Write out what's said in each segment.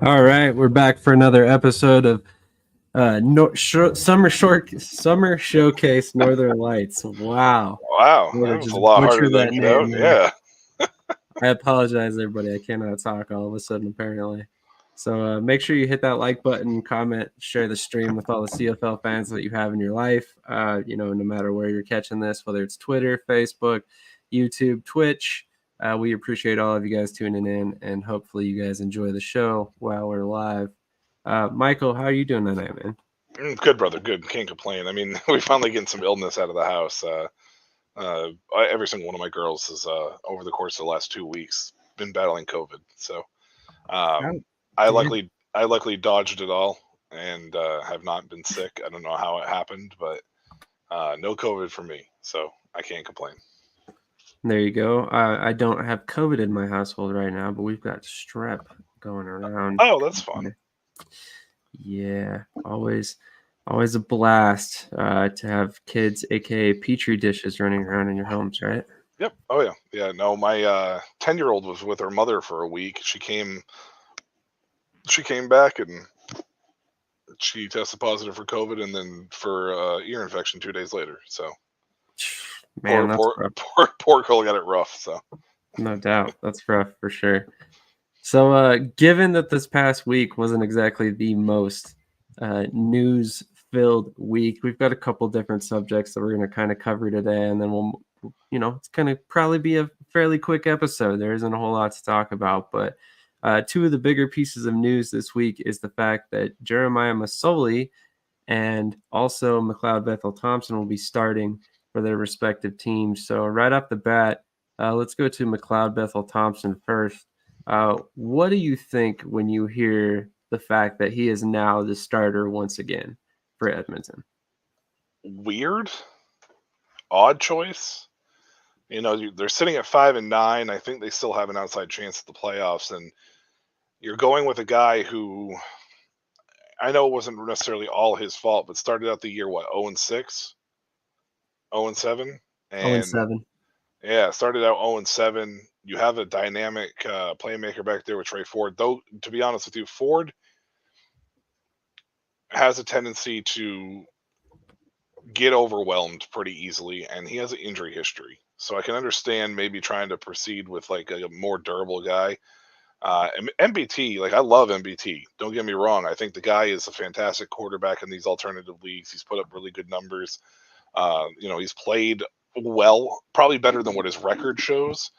All right, we're back for another episode of Summer Showcase Northern Lights. Wow, Wow, I'm gonna that was a just lot harder butcher than that you name know. there. Yeah. I apologize, everybody. I cannot talk all of a sudden, apparently. So make sure you hit that like button, comment, share the stream with all the CFL fans that you have in your life. No matter where you're catching this, whether it's Twitter, Facebook, YouTube, Twitch. We appreciate all of you guys tuning in, and hopefully you guys enjoy the show while we're live. Michael, how are you doing tonight, man? Good, brother. Good. Can't complain. I mean, we finally getting some illness out of the house. Every single one of my girls has, over the course of the last 2 weeks, been battling COVID. So, Oh, um, I dear. luckily dodged it all and have not been sick. I don't know how it happened, but no COVID for me. So I can't complain. There you go. I don't have COVID in my household right now, but we've got strep going around. Oh, that's fun. Yeah, always a blast to have kids, aka petri dishes, running around in your homes, right? Yep. Oh yeah. Yeah. No, my 10-year-old was with her mother for a week. She came back and she tested positive for COVID and then for ear infection 2 days later. So Man, that's rough. poor girl got it rough. So No doubt. That's rough for sure. So, given that this past week wasn't exactly the most news-filled week, we've got a couple different subjects that we're going to kind of cover today, and then we'll, it's going to probably be a fairly quick episode. There isn't a whole lot to talk about, but two of the bigger pieces of news this week is the fact that Jeremiah Masoli and also McLeod Bethel Thompson will be starting for their respective teams. So right off the bat, let's go to McLeod Bethel Thompson first. What do you think when you hear the fact that he is now the starter once again for Edmonton? weird, odd choice. They're sitting at 5-9. I think they still have an outside chance at the playoffs, and you're going with a guy who I know it wasn't necessarily all his fault, but started out the year 0-6, 0-7, Oh, and and 7. yeah, started out 0-7. You have a dynamic playmaker back there with Trey Ford. Though, to be honest with you, Ford has a tendency to get overwhelmed pretty easily, and he has an injury history. So I can understand maybe trying to proceed with like a more durable guy. MBT, like I love MBT. Don't get me wrong. I think the guy is a fantastic quarterback in these alternative leagues. He's put up really good numbers. He's played well, probably better than what his record shows.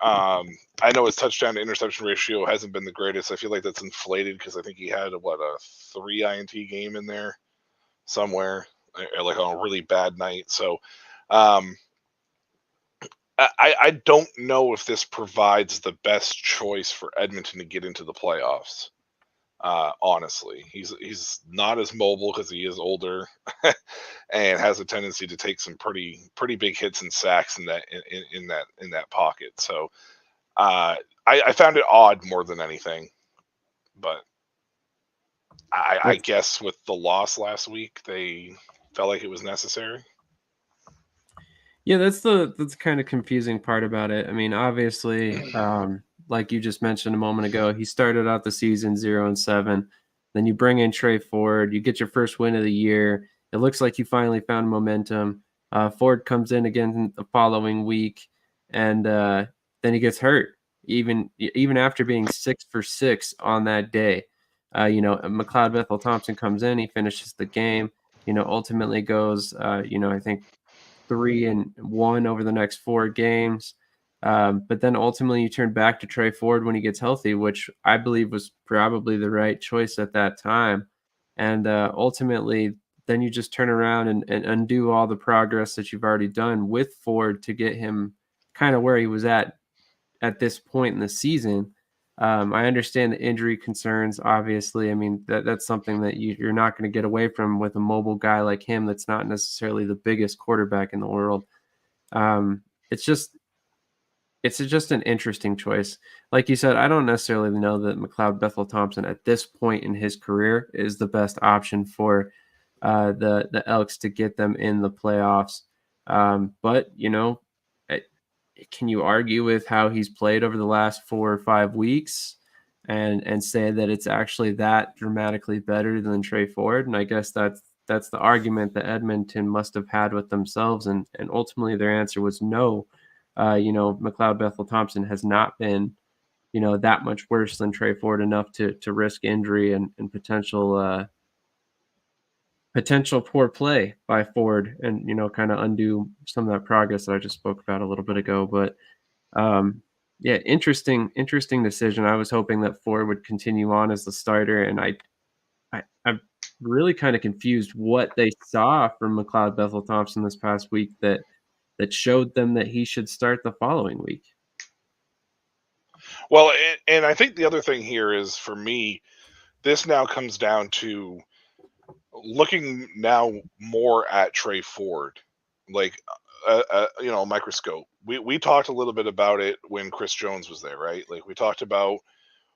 I know his touchdown to interception ratio hasn't been the greatest. I feel like that's inflated because I think he had a 3 INT game in there somewhere, like on a really bad night. So um, I don't know if this provides the best choice for Edmonton to get into the playoffs. Honestly, he's not as mobile because he is older and has a tendency to take some pretty big hits and sacks in that pocket. So I found it odd more than anything, but I guess with the loss last week, they felt like it was necessary. Yeah, that's kind of confusing part about it. I mean, obviously, like you just mentioned a moment ago, he started out the season 0-7. Then you bring in Trey Ford, you get your first win of the year. It looks like you finally found momentum. Ford comes in again the following week, and then he gets hurt. Even after being 6 for 6 on that day, McLeod Bethel Thompson comes in, he finishes the game. Ultimately goes, I think 3-1 over the next 4 games. But then ultimately you turn back to Trey Ford when he gets healthy, which I believe was probably the right choice at that time. And ultimately, then you just turn around and undo all the progress that you've already done with Ford to get him kind of where he was at this point in the season. I understand the injury concerns, obviously. I mean, that's something that you're not going to get away from with a mobile guy like him that's not necessarily the biggest quarterback in the world. It's just an interesting choice. Like you said, I don't necessarily know that McLeod Bethel Thompson at this point in his career is the best option for the Elks to get them in the playoffs. But, can you argue with how he's played over the last 4 or 5 weeks? and say that it's actually that dramatically better than Trey Ford. And I guess that's the argument that Edmonton must have had with themselves, and ultimately their answer was no. McLeod Bethel Thompson has not been, that much worse than Trey Ford enough to risk injury and potential poor play by Ford and, kind of undo some of that progress that I just spoke about a little bit ago. But yeah, interesting decision. I was hoping that Ford would continue on as the starter, and I'm really kind of confused what they saw from McLeod Bethel Thompson this past week that showed them that he should start the following week. Well, and I think the other thing here is, for me, this now comes down to looking now more at Trey Ford, like a microscope. We talked a little bit about it when Chris Jones was there, right? Like, we talked about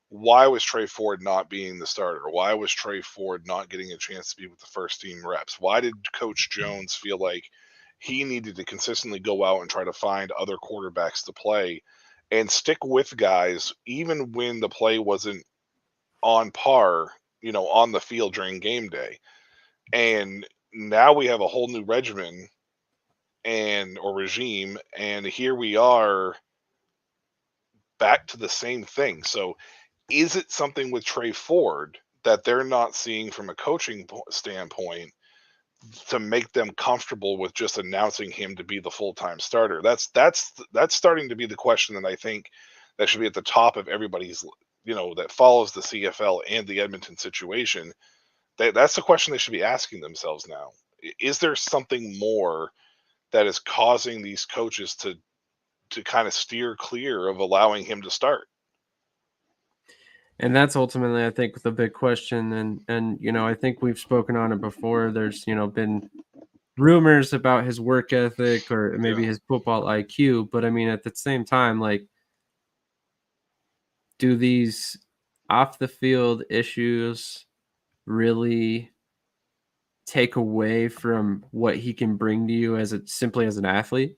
why was Trey Ford not being the starter? Why was Trey Ford not getting a chance to be with the first team reps? Why did Coach Jones feel like he needed to consistently go out and try to find other quarterbacks to play and stick with guys even when the play wasn't on par, on the field during game day? And now we have a whole new regimen or regime, and here we are back to the same thing. So is it something with Trey Ford that they're not seeing from a coaching standpoint to make them comfortable with just announcing him to be the full-time starter? That's starting to be the question that I think that should be at the top of everybody's, that follows the CFL and the Edmonton situation. That's the question they should be asking themselves now. Is there something more that is causing these coaches to kind of steer clear of allowing him to start? And that's ultimately, I think, the big question. And I think we've spoken on it before. There's, been rumors about his work ethic or maybe his football IQ. But I mean, at the same time, like, do these off the field issues really take away from what he can bring to you simply as an athlete?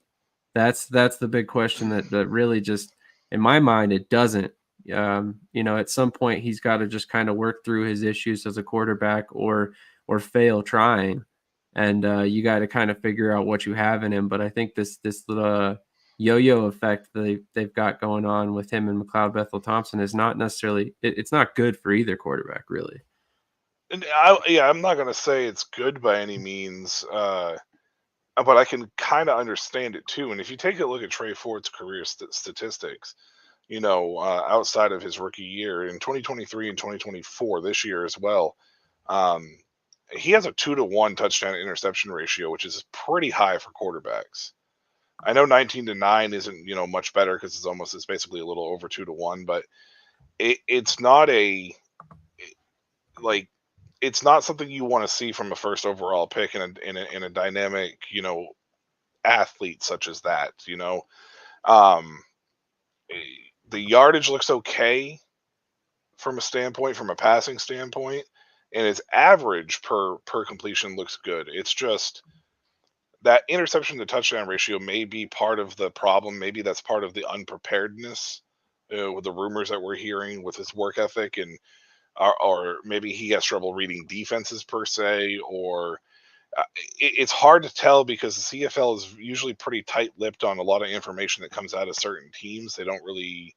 That's the big question that really just, in my mind, it doesn't. At some point he's got to just kind of work through his issues as a quarterback or fail trying. And you got to kind of figure out what you have in him. But I think this little yo-yo effect that they've got going on with him and McLeod Bethel Thompson is not necessarily, it's not good for either quarterback, really. And I'm not going to say it's good by any means, but I can kind of understand it too. And if you take a look at Trey Ford's career statistics, outside of his rookie year in 2023 and 2024, this year as well, he has a 2-to-1 touchdown to interception ratio, which is pretty high for quarterbacks. I know 19-9 isn't, much better because it's basically a little over 2-to-1, but it's not it's not something you want to see from a first overall pick in a dynamic, athlete such as that. The yardage looks okay from a passing standpoint, and his average per completion looks good. It's just that interception to touchdown ratio may be part of the problem. Maybe that's part of the unpreparedness with the rumors that we're hearing with his work ethic, and or maybe he has trouble reading defenses per se, or it's hard to tell because the CFL is usually pretty tight-lipped on a lot of information that comes out of certain teams. They don't really,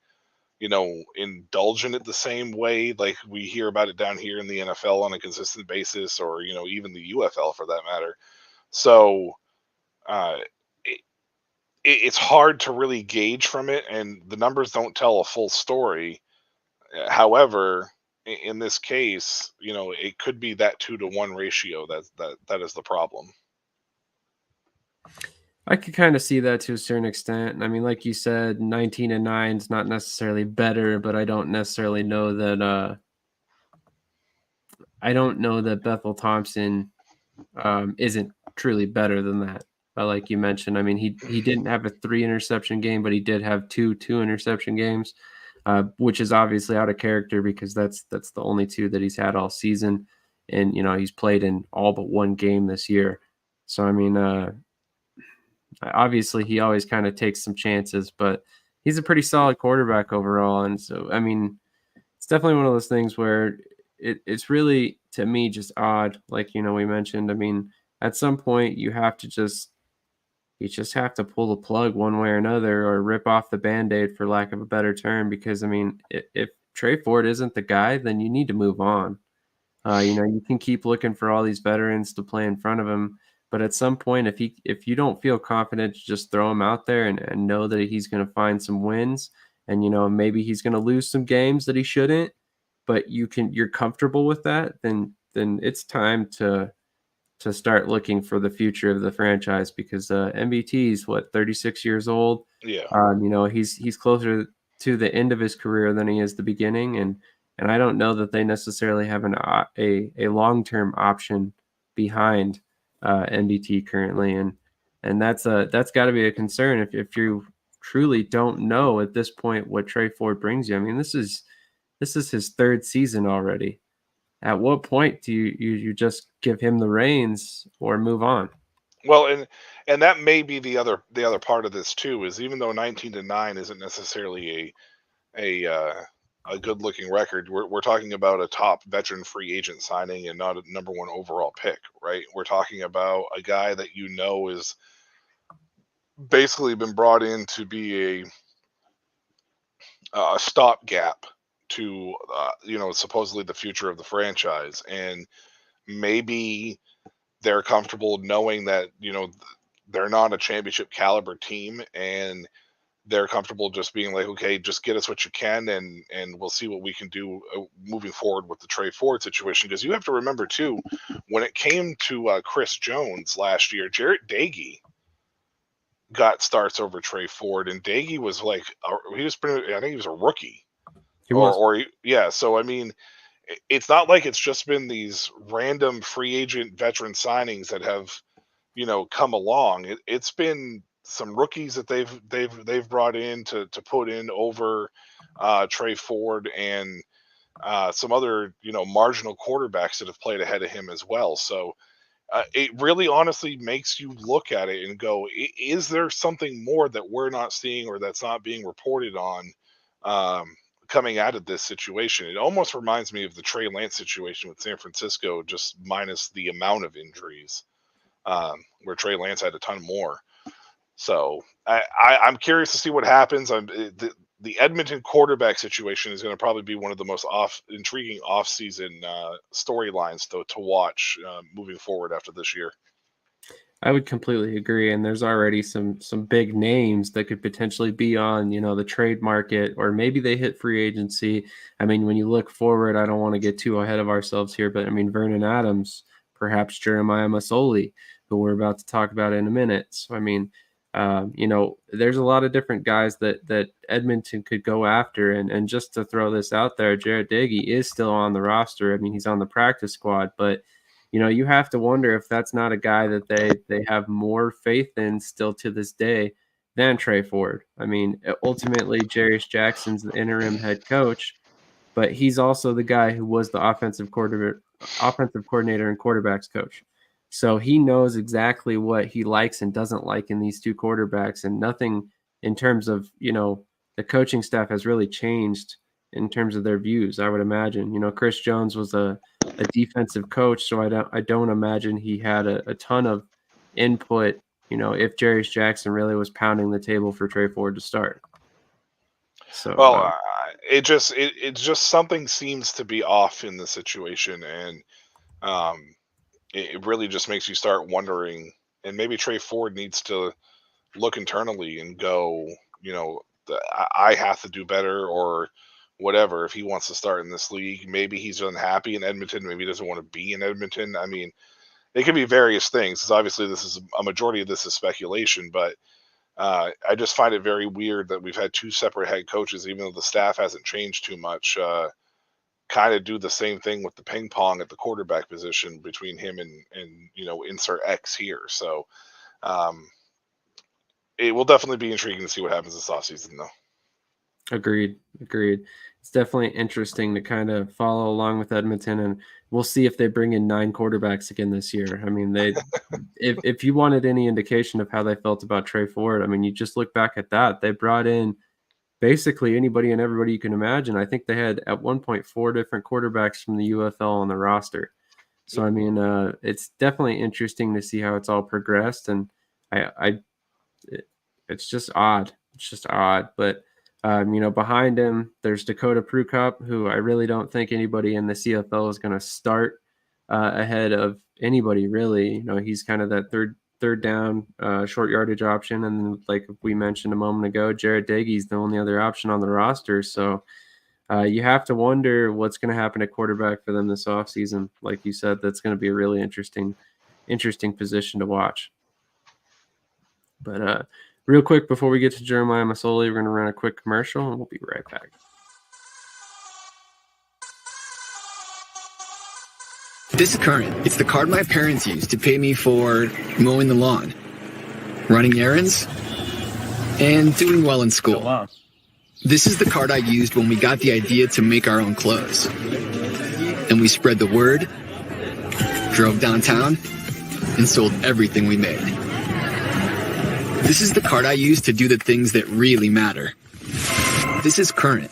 indulge in it the same way like we hear about it down here in the NFL on a consistent basis, or even the UFL for that matter. So it's hard to really gauge from it, and the numbers don't tell a full story. However, in this case, it could be that 2-to-1 ratio that is the problem. I could kind of see that to a certain extent. I mean, like you said, 19-9 is not necessarily better, but I don't necessarily know that. I don't know that Bethel Thompson isn't truly better than that. But like you mentioned, I mean, he didn't have a 3 interception game, but he did have two interception games, which is obviously out of character because that's the only 2 that he's had all season, and he's played in all but 1 game this year. So I mean, obviously he always kind of takes some chances, but he's a pretty solid quarterback overall. And so I mean, it's definitely one of those things where it's really, to me, just odd. Like, we mentioned, I mean, at some point you just have to pull the plug one way or another, or rip off the Band-Aid, for lack of a better term, because I mean, if Trey Ford isn't the guy, then you need to move on. You can keep looking for all these veterans to play in front of him, but at some point, if you don't feel confident to just throw him out there and know that he's going to find some wins, and maybe he's going to lose some games that he shouldn't, but you're comfortable with that, then it's time to start looking for the future of the franchise, because MBT is what, 36 years old. Yeah. He's closer to the end of his career than he is the beginning, and I don't know that they necessarily have a long-term option behind MBT currently, and that's got to be a concern if you truly don't know at this point what Trey Ford brings you. I mean, this is his third season already. At what point do you just give him the reins or move on? Well, and that may be the other part of this too, is even though 19-9 isn't necessarily a good looking record, we're talking about a top veteran free agent signing and not a number one overall pick, right? We're talking about a guy that is basically been brought in to be a stopgap to supposedly the future of the franchise, and maybe they're comfortable knowing that they're not a championship caliber team, and they're comfortable just being like, okay, just get us what you can, and we'll see what we can do moving forward with the Trey Ford situation. Because you have to remember too, when it came to Chris Jones last year, Jarrett Dagey got starts over Trey Ford, and Dagey was like, I think he was a rookie. He was. Yeah. So I mean, it's not like it's just been these random free agent veteran signings that have come along. It's been some rookies that they've brought in to put in over Trey Ford, and some other marginal quarterbacks that have played ahead of him as well. So it really honestly makes you look at it and go, is there something more that we're not seeing or that's not being reported on coming out of this situation? It almost reminds me of the Trey Lance situation with San Francisco, just minus the amount of injuries, where Trey Lance had a ton more. So I'm curious to see what happens. The Edmonton quarterback situation is going to probably be one of the most intriguing off-season storylines to watch moving forward after this year. I would completely agree, and there's already some big names that could potentially be on the trade market, or maybe they hit free agency. I mean, when you look forward, I don't want to get too ahead of ourselves here, but I mean, Vernon Adams, perhaps Jeremiah Masoli, who we're about to talk about in a minute. So I mean, there's a lot of different guys that Edmonton could go after, and just to throw this out there, Jarrett Dagey is still on the roster. I mean, he's on the practice squad, but you have to wonder if that's not a guy that they have more faith in still to this day than Trey Ford. I mean, ultimately, Jarius Jackson's the interim head coach, but he's also the guy who was the offensive coordinator and quarterbacks coach. So he knows exactly what he likes and doesn't like in these two quarterbacks, and nothing in terms of, the coaching staff has really changed in terms of their views, I would imagine. Chris Jones was a defensive coach, so I don't imagine he had a ton of input, if Jarius Jackson really was pounding the table for Trey Ford to start. So well, it just something seems to be off in the situation, and it really just makes you start wondering. And maybe Trey Ford needs to look internally and go, I have to do better, or whatever. If he wants to start in this league, maybe he's unhappy in Edmonton. Maybe he doesn't want to be in Edmonton. I mean, it could be various things. Because obviously, this is a majority of this is speculation, but I just find it very weird that we've had two separate head coaches, even though the staff hasn't changed too much. Kind of do the same thing with the ping pong at the quarterback position between him and insert X here. So it will definitely be intriguing to see what happens this offseason, though. Agreed. It's definitely interesting to kind of follow along with Edmonton, and we'll see if they bring in 9 quarterbacks again this year. I mean, if you wanted any indication of how they felt about Trey Ford, I mean, you just look back at that. They brought in basically anybody and everybody you can imagine. I think they had at one point 4 different quarterbacks from the UFL on the roster. So, I mean, it's definitely interesting to see how it's all progressed. And it's just odd. It's just odd. But, behind him, there's Dakota Prukop, who I really don't think anybody in the CFL is going to start ahead of anybody, really. He's kind of that third down short yardage option. And then, like we mentioned a moment ago, Jared Daigie's the only other option on the roster. So you have to wonder what's going to happen at quarterback for them this offseason. Like you said, that's going to be a really interesting position to watch. But real quick, before we get to Jeremiah Masoli, we're going to run a quick commercial, and we'll be right back. This is Current. It's the card my parents used to pay me for mowing the lawn, running errands, and doing well in school. Oh, wow. This is the card I used when we got the idea to make our own clothes. And we spread the word, drove downtown, and sold everything we made. This is the card I use to do the things that really matter. This is Current.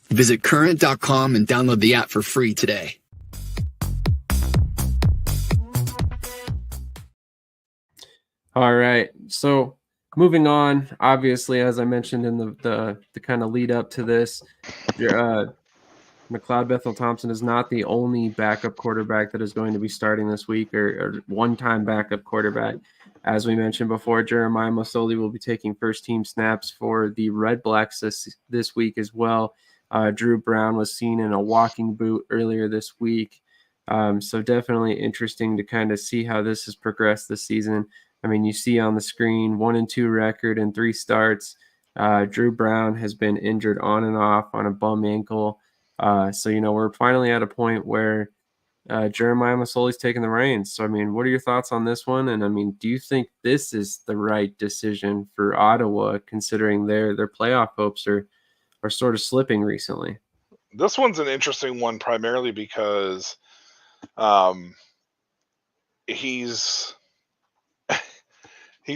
Visit current.com and download the app for free today. All right. So moving on, obviously, as I mentioned in the kind of lead up to this, McLeod Bethel Thompson is not the only backup quarterback that is going to be starting this week, or one-time backup quarterback. As we mentioned before, Jeremiah Masoli will be taking first-team snaps for the Redblacks this week as well. Drew Brown was seen in a walking boot earlier this week. So definitely interesting to kind of see how this has progressed this season. I mean, you see on the screen 1-2 record in 3 starts. Drew Brown has been injured on and off on a bum ankle. So, we're finally at a point where Jeremiah Masoli's taking the reins. So, I mean, what are your thoughts on this one? And, I mean, do you think this is the right decision for Ottawa, considering their playoff hopes are sort of slipping recently? This one's an interesting one primarily because he's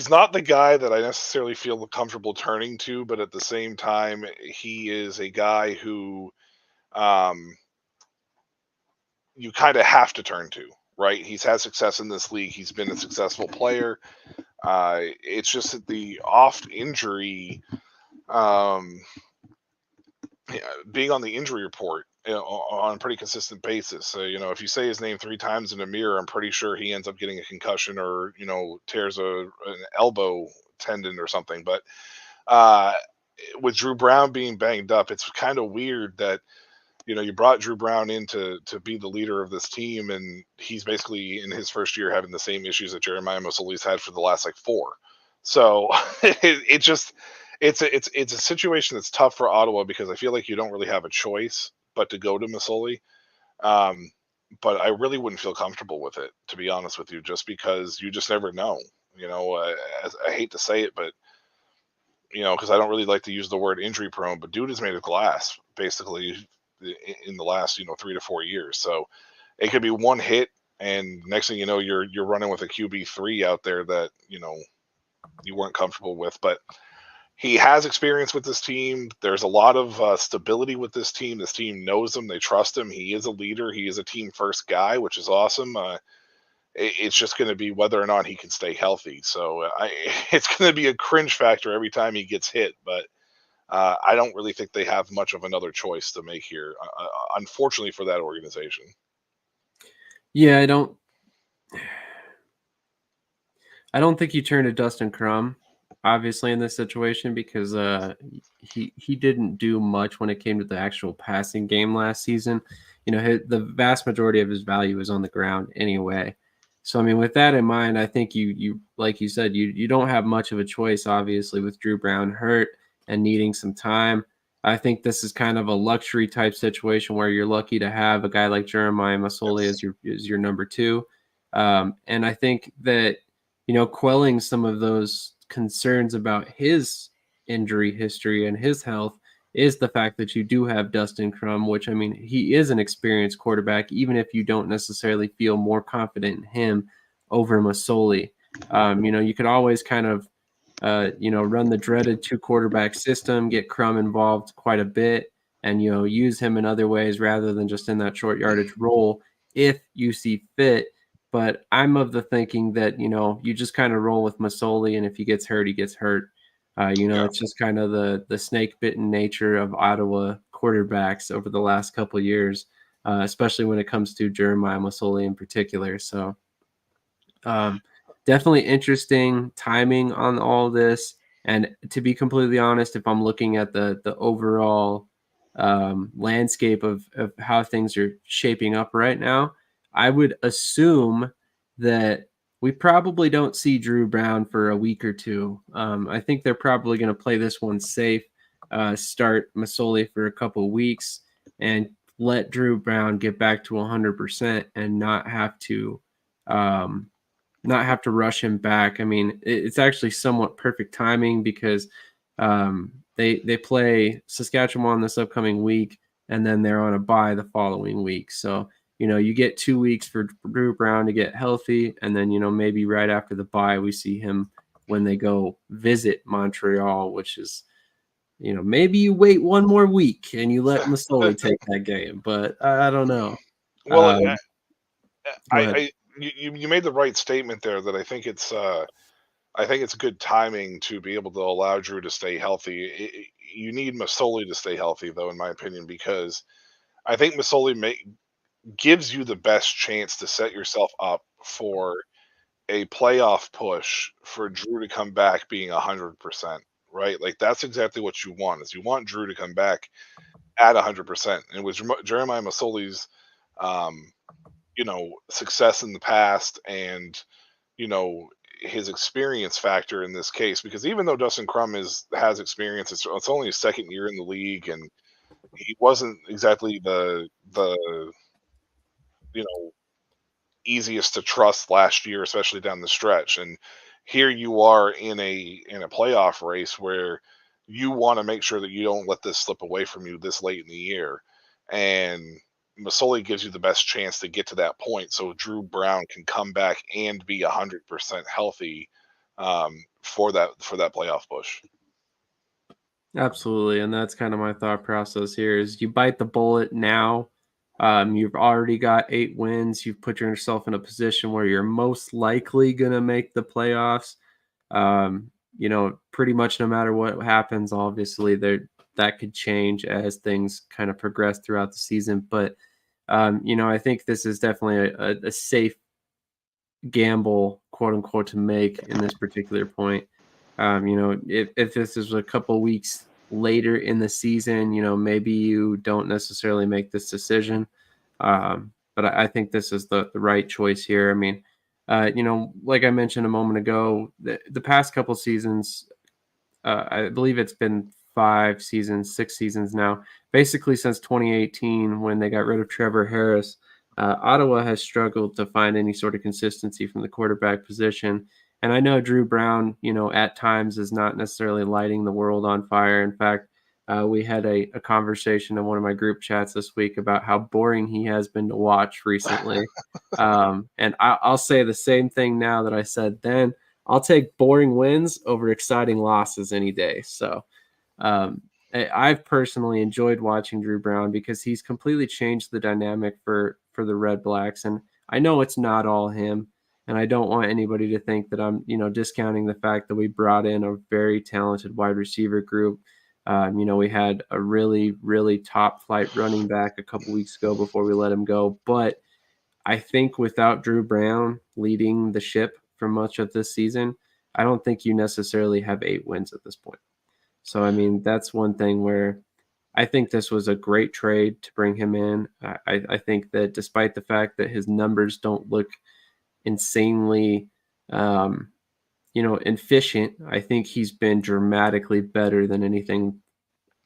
not the guy that I necessarily feel comfortable turning to, but at the same time, he is a guy who you kind of have to turn to, right? He's had success in this league. He's been a successful player. It's just that the oft injury, being on the injury report on a pretty consistent basis. So, if you say his name 3 times in a mirror, I'm pretty sure he ends up getting a concussion or, tears an elbow tendon or something. But with Drew Brown being banged up, it's kind of weird that, you brought Drew Brown in to be the leader of this team, and he's basically in his first year having the same issues that Jeremiah Masoli's had for the last 4. So it's a situation that's tough for Ottawa because I feel like you don't really have a choice but to go to Masoli. But I really wouldn't feel comfortable with it, to be honest with you, just because you just never know. I hate to say it, but because I don't really like to use the word injury prone, but dude is made of glass basically in the last 3 to 4 years. So it could be one hit, and next thing you know, you're running with a QB3 out there that you weren't comfortable with. But he has experience with this team. There's a lot of stability with this team. This team knows him. They trust him. He is a leader. He is a team first guy, which is awesome. It's just going to be whether or not he can stay healthy. So it's going to be a cringe factor every time he gets hit. But I don't really think they have much of another choice to make here, unfortunately for that organization. Yeah, I don't think you turn to Dustin Crum, obviously, in this situation, because he didn't do much when it came to the actual passing game last season. The vast majority of his value is on the ground anyway. So, I mean, with that in mind, I think you like you said, you don't have much of a choice, obviously, with Drew Brown hurt and needing some time. I think this is kind of a luxury type situation where you're lucky to have a guy like Jeremiah Masoli as your number 2. And I think that, quelling some of those concerns about his injury history and his health is the fact that you do have Dustin Crum, which, I mean, he is an experienced quarterback, even if you don't necessarily feel more confident in him over Masoli. You could always kind of run the dreaded 2-quarterback system, get Crum involved quite a bit, and, use him in other ways rather than just in that short yardage role if you see fit. But I'm of the thinking that, you just kind of roll with Masoli, and if he gets hurt, he gets hurt. It's just kind of the snake-bitten nature of Ottawa quarterbacks over the last couple of years, especially when it comes to Jeremiah Masoli in particular. So definitely interesting timing on all this. And to be completely honest, if I'm looking at the overall landscape of how things are shaping up right now, I would assume that we probably don't see Drew Brown for a week or two. I think they're probably going to play this one safe, start Masoli for a couple of weeks, and let Drew Brown get back to 100% and not have to rush him back. I mean, it's actually somewhat perfect timing because they play Saskatchewan this upcoming week, and then they're on a bye the following week. So, you get 2 weeks for Drew Brown to get healthy, and then, maybe right after the bye, we see him when they go visit Montreal, which is, maybe you wait one more week and you let Masoli take that game, but I don't know. Well, you made the right statement there that I think it's good timing to be able to allow Drew to stay healthy. You need Masoli to stay healthy, though, in my opinion, because I think Masoli gives you the best chance to set yourself up for a playoff push for Drew to come back being 100%, right? Like that's exactly what you want. Is you want Drew to come back at 100%. And with Jeremiah Masoli's, success in the past and his experience factor in this case, because even though Dustin Crum has experience, it's only his second year in the league, and he wasn't exactly the easiest to trust last year, especially down the stretch. And here you are in a playoff race where you want to make sure that you don't let this slip away from you this late in the year. And Masoli gives you the best chance to get to that point, so Drew Brown can come back and be 100% healthy for that playoff push. Absolutely, and that's kind of my thought process here. Is you bite the bullet now. You've already got 8 wins. You've put yourself in a position where you're most likely going to make the playoffs. Pretty much no matter what happens, obviously that could change as things kind of progress throughout the season. But, I think this is definitely a safe gamble, quote unquote, to make in this particular point. If this is a couple weeks later in the season, maybe you don't necessarily make this decision. But I think this is the right choice here. I mean, like I mentioned a moment ago, the past couple seasons, I believe it's been 6 seasons now, basically since 2018 when they got rid of Trevor Harris. Ottawa has struggled to find any sort of consistency from the quarterback position. And I know Drew Brown, at times is not necessarily lighting the world on fire. In fact, we had a conversation in one of my group chats this week about how boring he has been to watch recently. And I'll say the same thing now that I said then. I'll take boring wins over exciting losses any day. So I've personally enjoyed watching Drew Brown because he's completely changed the dynamic for the Redblacks. And I know it's not all him. And I don't want anybody to think that I'm, discounting the fact that we brought in a very talented wide receiver group. We had a really, really top flight running back a couple weeks ago before we let him go. But I think without Drew Brown leading the ship for much of this season, I don't think you necessarily have 8 wins at this point. So, I mean, that's one thing where I think this was a great trade to bring him in. I think that despite the fact that his numbers don't look insanely, efficient, I think he's been dramatically better than anything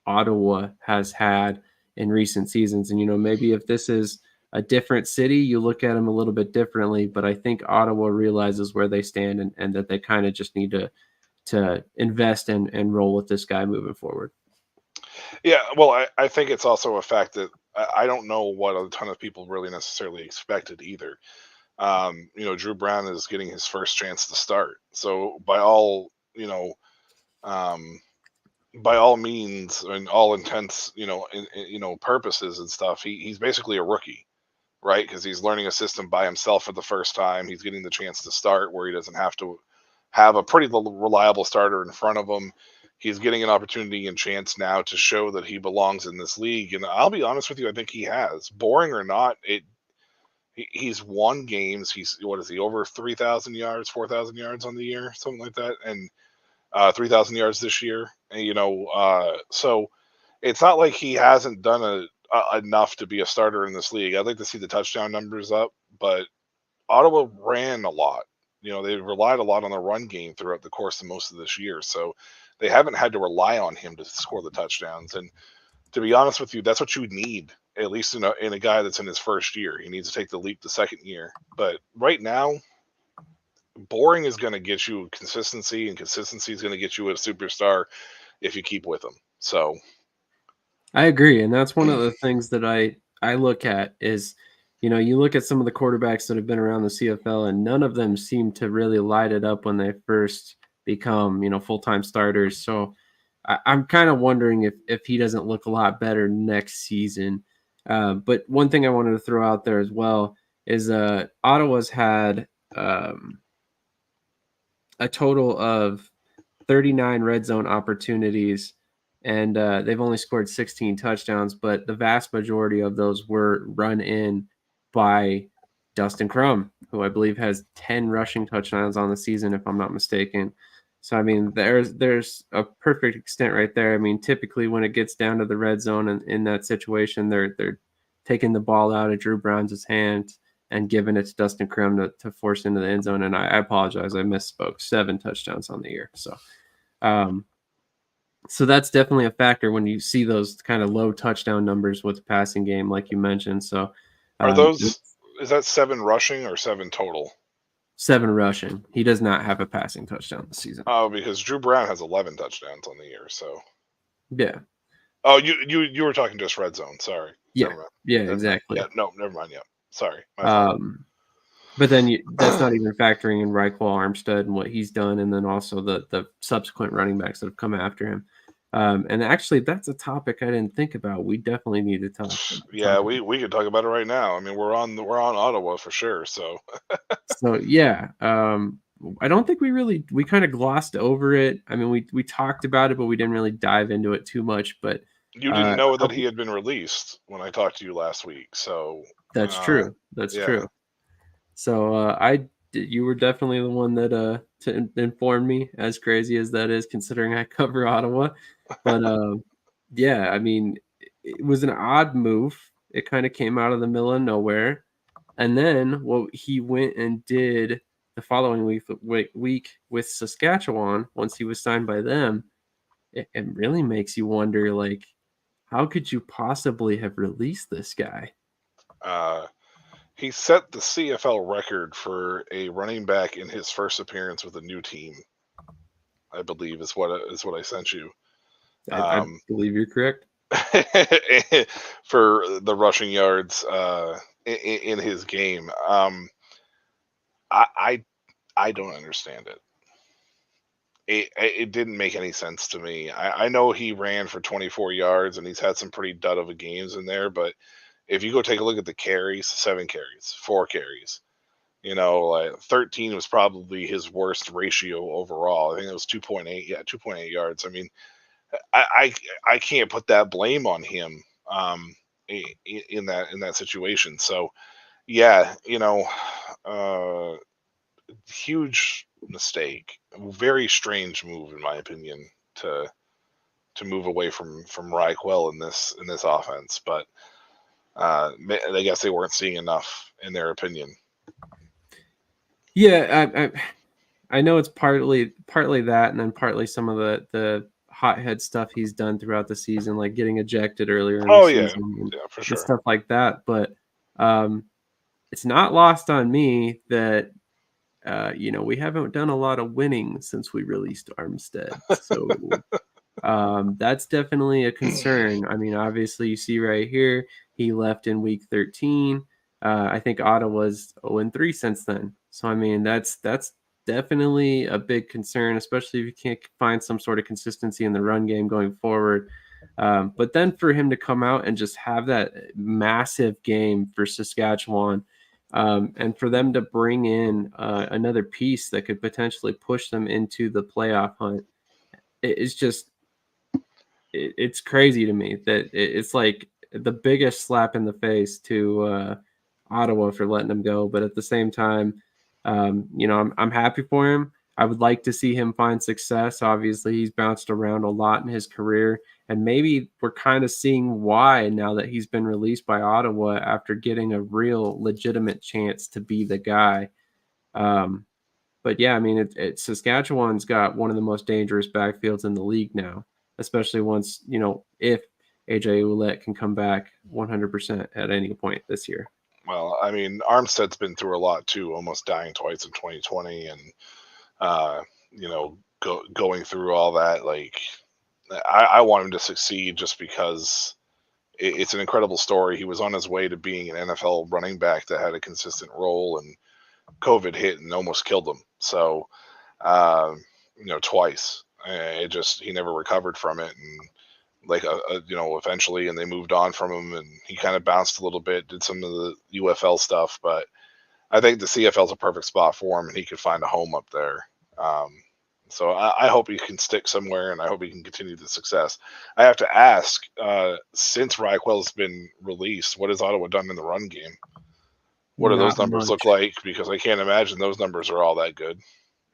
Ottawa has had in recent seasons. And, maybe if this is a different city, you look at him a little bit differently, but I think Ottawa realizes where they stand and that they kind of just need to invest and roll with this guy moving forward. Yeah, well, I think it's also a fact that I don't know what a ton of people really necessarily expected either. Drew Brown is getting his first chance to start. So by all, by all means and all intents, purposes and stuff, he's basically a rookie, right? Because he's learning a system by himself for the first time. He's getting the chance to start where he doesn't have to have a pretty reliable starter in front of him. He's getting an opportunity and chance now to show that he belongs in this league. And I'll be honest with you, I think he has. Boring or not, he's won games. He's, what is he, over 3,000 yards, 4,000 yards on the year, something like that, and 3,000 yards this year. And, so it's not like he hasn't done enough to be a starter in this league. I'd like to see the touchdown numbers up, but Ottawa ran a lot. They relied a lot on the run game throughout the course of most of this year. So they haven't had to rely on him to score the touchdowns. And to be honest with you, that's what you need, at least in a guy that's in his first year. He needs to take the leap the second year. But right now, boring is going to get you consistency, and consistency is going to get you a superstar if you keep with him. So I agree. And that's one of the things that I look at is, you look at some of the quarterbacks that have been around the CFL, and none of them seem to really light it up when they first become, full-time starters. So I'm kind of wondering if he doesn't look a lot better next season. But one thing I wanted to throw out there as well is Ottawa's had a total of 39 red zone opportunities, and they've only scored 16 touchdowns, but the vast majority of those were run in by Dustin Crum, who I believe has 10 rushing touchdowns on the season, if I'm not mistaken. So, I mean, there's a perfect extent right there. I mean, typically when it gets down to the red zone and in that situation, they're taking the ball out of Drew Brown's hand and giving it to Dustin Crum to force into the end zone. And I apologize, I misspoke. 7 touchdowns on the year. So, so that's definitely a factor when you see those kind of low touchdown numbers with the passing game, like you mentioned. So, is that 7 rushing or 7 total? 7 rushing. He does not have a passing touchdown this season. Oh, because Drew Brown has 11 touchdowns on the year. So yeah. Oh, you were talking just red zone. Sorry. Yeah. Yeah. Exactly. Yeah. No. Never mind. Yeah. Sorry. But then that's not even factoring in Reichel Armstead and what he's done, and then also the subsequent running backs that have come after him. And actually, that's a topic I didn't think about. We definitely need to talk. Yeah, we could talk about it right now. I mean, we're on Ottawa for sure. So yeah, I don't think we kind of glossed over it. I mean, we talked about it, but we didn't really dive into it too much. But you didn't know that he had been released when I talked to you last week. So that's true. That's true. So you were definitely the one that to inform me, as crazy as that is, considering I cover Ottawa. But yeah, I mean, it was an odd move. It kind of came out of the middle of nowhere. And then what he went and did the following week with Saskatchewan, once he was signed by them, it really makes you wonder, like, how could you possibly have released this guy? He set the CFL record for a running back in his first appearance with a new team. I believe is what I sent you. I believe you're correct. For the rushing yards in his game. I don't understand it. It didn't make any sense to me. I know he ran for 24 yards and he's had some pretty dud of a games in there, but if you go take a look at the carries, 7 carries, 4 carries, like 13 was probably his worst ratio overall. I think it was 2.8. Yeah, 2.8 yards. I mean, I can't put that blame on him in that situation. So yeah, huge mistake, very strange move in my opinion to move away from Reichel in this offense, but I guess they weren't seeing enough in their opinion. Yeah, I know it's partly that, and then partly some of the hothead stuff he's done throughout the season, like getting ejected earlier in the season, for sure, and stuff like that. But it's not lost on me that we haven't done a lot of winning since we released Armstead, so that's definitely a concern. I mean, obviously, you see right here, he left in week 13. I think Ottawa's 0-3 since then. So I mean, that's definitely a big concern, especially if you can't find some sort of consistency in the run game going forward. But then for him to come out and just have that massive game for Saskatchewan, and for them to bring in another piece that could potentially push them into the playoff hunt, it's just it's crazy to me that it's like the biggest slap in the face to Ottawa for letting him go. But at the same time, I'm happy for him. I would like to see him find success. Obviously, he's bounced around a lot in his career, and maybe we're kind of seeing why now that he's been released by Ottawa after getting a real legitimate chance to be the guy. But yeah, I mean, Saskatchewan's got one of the most dangerous backfields in the league now, especially once, if AJ Ouellette can come back 100% at any point this year. Well, I mean, Armstead's been through a lot too, almost dying twice in 2020, and going through all that. Like, I want him to succeed just because it's an incredible story. He was on his way to being an NFL running back that had a consistent role, and COVID hit and almost killed him. So, twice. He never recovered from it, and eventually, and they moved on from him, and he kind of bounced a little bit, did some of the UFL stuff, but I think the CFL is a perfect spot for him, and he could find a home up there. So I hope he can stick somewhere, and I hope he can continue the success. I have to ask, since Raquel's been released, what has Ottawa done in the run game? What do those numbers look like? Because I can't imagine those numbers are all that good.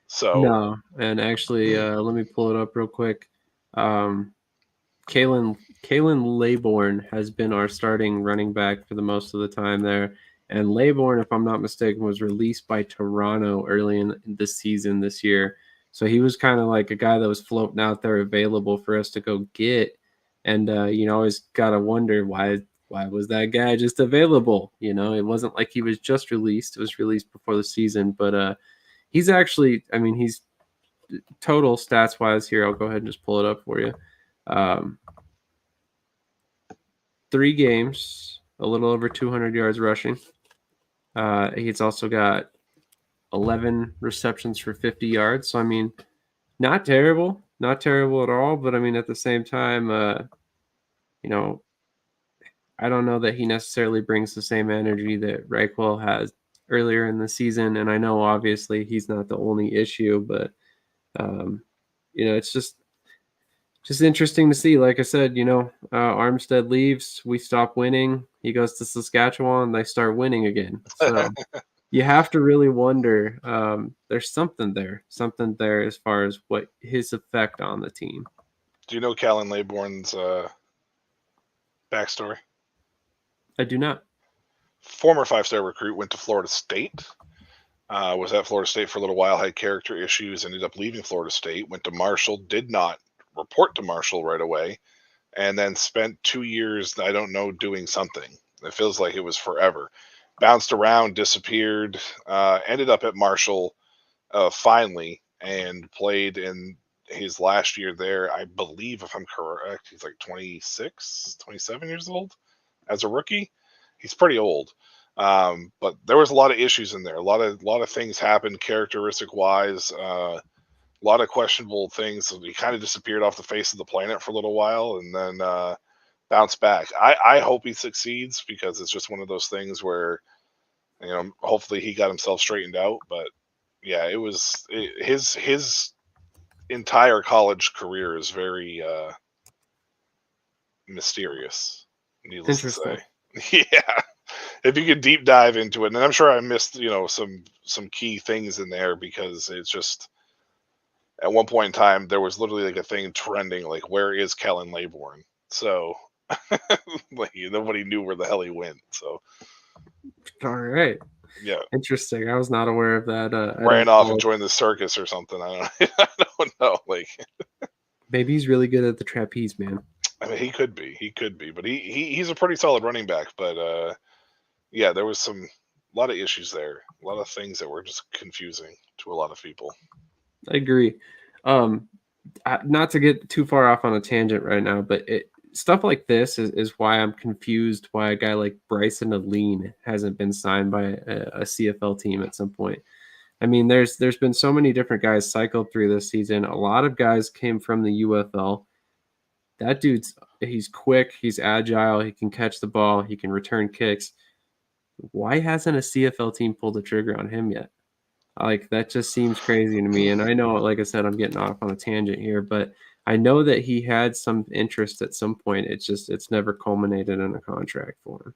So no, and actually, let me pull it up real quick. Kalen Laybourne has been our starting running back for the most of the time there. And Laybourne, if I'm not mistaken, was released by Toronto early in the season this year. So he was kind of like a guy that was floating out there available for us to go get. And, always got to wonder why was that guy just available? It wasn't like he was just released. It was released before the season. But he's actually, he's total stats wise here. I'll go ahead and just pull it up for you. 3 games, a little over 200 yards rushing. He's also got 11 receptions for 50 yards. So, not terrible at all. But, at the same time, I don't know that he necessarily brings the same energy that Raquel has earlier in the season. And I know, obviously, he's not the only issue. But, it's just interesting to see. Like I said, Armstead leaves, we stop winning. He goes to Saskatchewan, they start winning again. So you have to really wonder. There's something there as far as what his effect on the team. Do you know Callan Laybourne's backstory? I do not. Former 5-star recruit, went to Florida State. Was at Florida State for a little while, had character issues, ended up leaving Florida State, went to Marshall, did not report to Marshall right away, and then spent 2 years, I don't know, doing something. It feels like it was forever. Bounced around, disappeared, ended up at Marshall finally, and played in his last year there. I believe, if I'm correct, he's like 26, 27 years old as a rookie. He's pretty old. But there was a lot of issues in there. A lot of things happened characteristic wise. A lot of questionable things. So he kind of disappeared off the face of the planet for a little while, and then bounced back. I hope he succeeds, because it's just one of those things where, hopefully he got himself straightened out. But yeah, his entire college career is very mysterious, needless to say. Yeah. If you could deep dive into it, and I'm sure I missed, some key things in there, because it's just, at one point in time, there was literally like a thing trending, like, where is Callan Laybourne? So nobody knew where the hell he went. So, all right, yeah, interesting. I was not aware of that. Ran off and joined the circus or something. I don't know. Like, maybe he's really good at the trapeze, man. He could be, but he's a pretty solid running back. But yeah, there was a lot of issues there, a lot of things that were just confusing to a lot of people. I agree. Not to get too far off on a tangent right now, but stuff like this is why I'm confused why a guy like Bryson Aline hasn't been signed by a CFL team at some point. I mean, there's been so many different guys cycled through this season. A lot of guys came from the UFL. That he's quick, he's agile, he can catch the ball, he can return kicks. Why hasn't a CFL team pulled the trigger on him yet? Like, that just seems crazy to me. And I know, like I said, I'm getting off on a tangent here, but I know that he had some interest at some point. It's never culminated in a contract for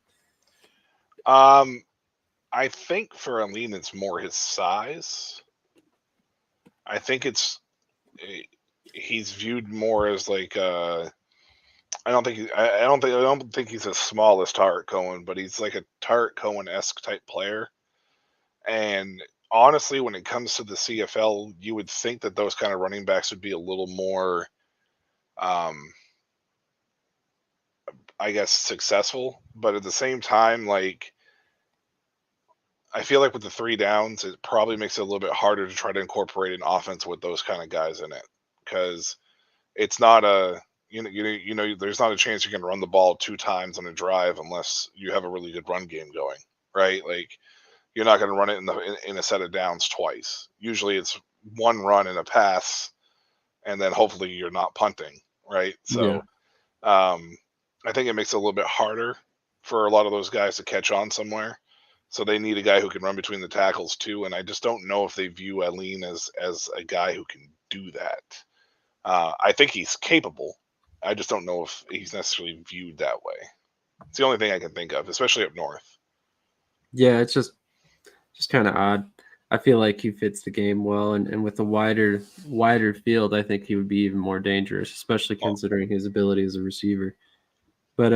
him. I think for Aline, it's more his size. I think he's viewed more as like I don't think he's the smallest Tarek Cohen, but he's like a Tarek Cohen-esque type player. And honestly, when it comes to the CFL, you would think that those kind of running backs would be a little more, I guess, successful. But at the same time, like, I feel like with the 3 downs, it probably makes it a little bit harder to try to incorporate an offense with those kind of guys in it, because it's not a there's not a chance you can run the ball 2 times on a drive unless you have a really good run game going, right? Like, you're not going to run it in a set of downs twice. Usually, it's 1 run and a pass, and then hopefully you're not punting, right? So, I think it makes it a little bit harder for a lot of those guys to catch on somewhere. So they need a guy who can run between the tackles too, and I just don't know if they view Aline as a guy who can do that. I think he's capable. I just don't know if he's necessarily viewed that way. It's the only thing I can think of, especially up north. Yeah, it's just kind of odd. I feel like he fits the game well, and with a wider field, I think he would be even more dangerous, especially considering his ability as a receiver. But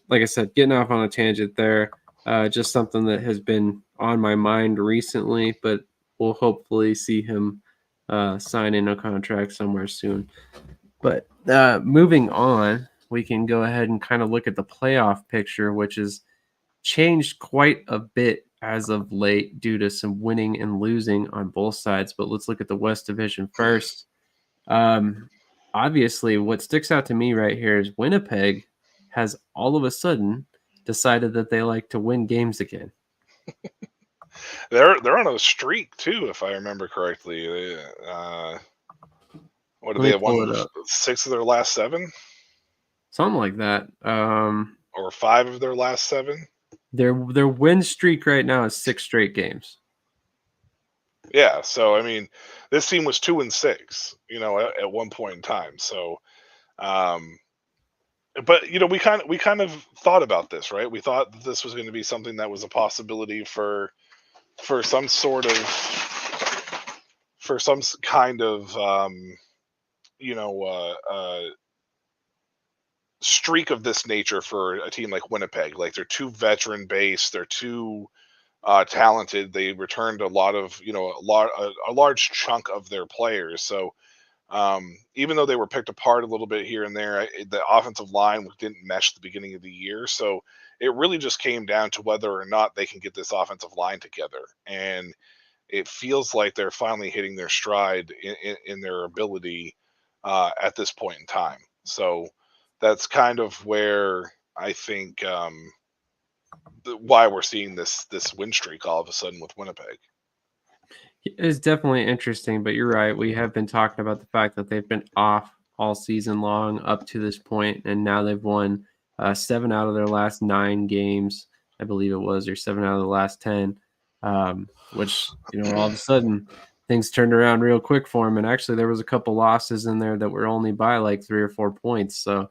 like I said, getting off on a tangent there. Just something that has been on my mind recently, but we'll hopefully see him sign in a contract somewhere soon. But moving on, we can go ahead and kind of look at the playoff picture, which has changed quite a bit as of late due to some winning and losing on both sides. But let's look at the West Division first. Obviously, what sticks out to me right here is Winnipeg has all of a sudden decided that they like to win games again. They're on a streak too, if I remember correctly. What do they have won? 6 of their last 7? Something like that. Or 5 of their last 7? Their win streak right now is 6 straight games. Yeah, so I mean, this team was 2-6, at one point in time. So, but we kind of thought about this, right? We thought that this was going to be something that was a possibility for some kind of streak of this nature for a team like Winnipeg. Like, they're too veteran based, they're too talented. They returned a large chunk of their players. So even though they were picked apart a little bit here and there, the offensive line didn't mesh at the beginning of the year. So it really just came down to whether or not they can get this offensive line together. And it feels like they're finally hitting their stride in their ability at this point in time. So that's kind of where I think why we're seeing this win streak all of a sudden with Winnipeg. It's definitely interesting, but you're right. We have been talking about the fact that they've been off all season long up to this point, and now they've won 7 out of their last 9 games, I believe it was, or 7 out of the last 10, which, all of a sudden things turned around real quick for them. And actually there was a couple losses in there that were only by like 3 or 4 points. So,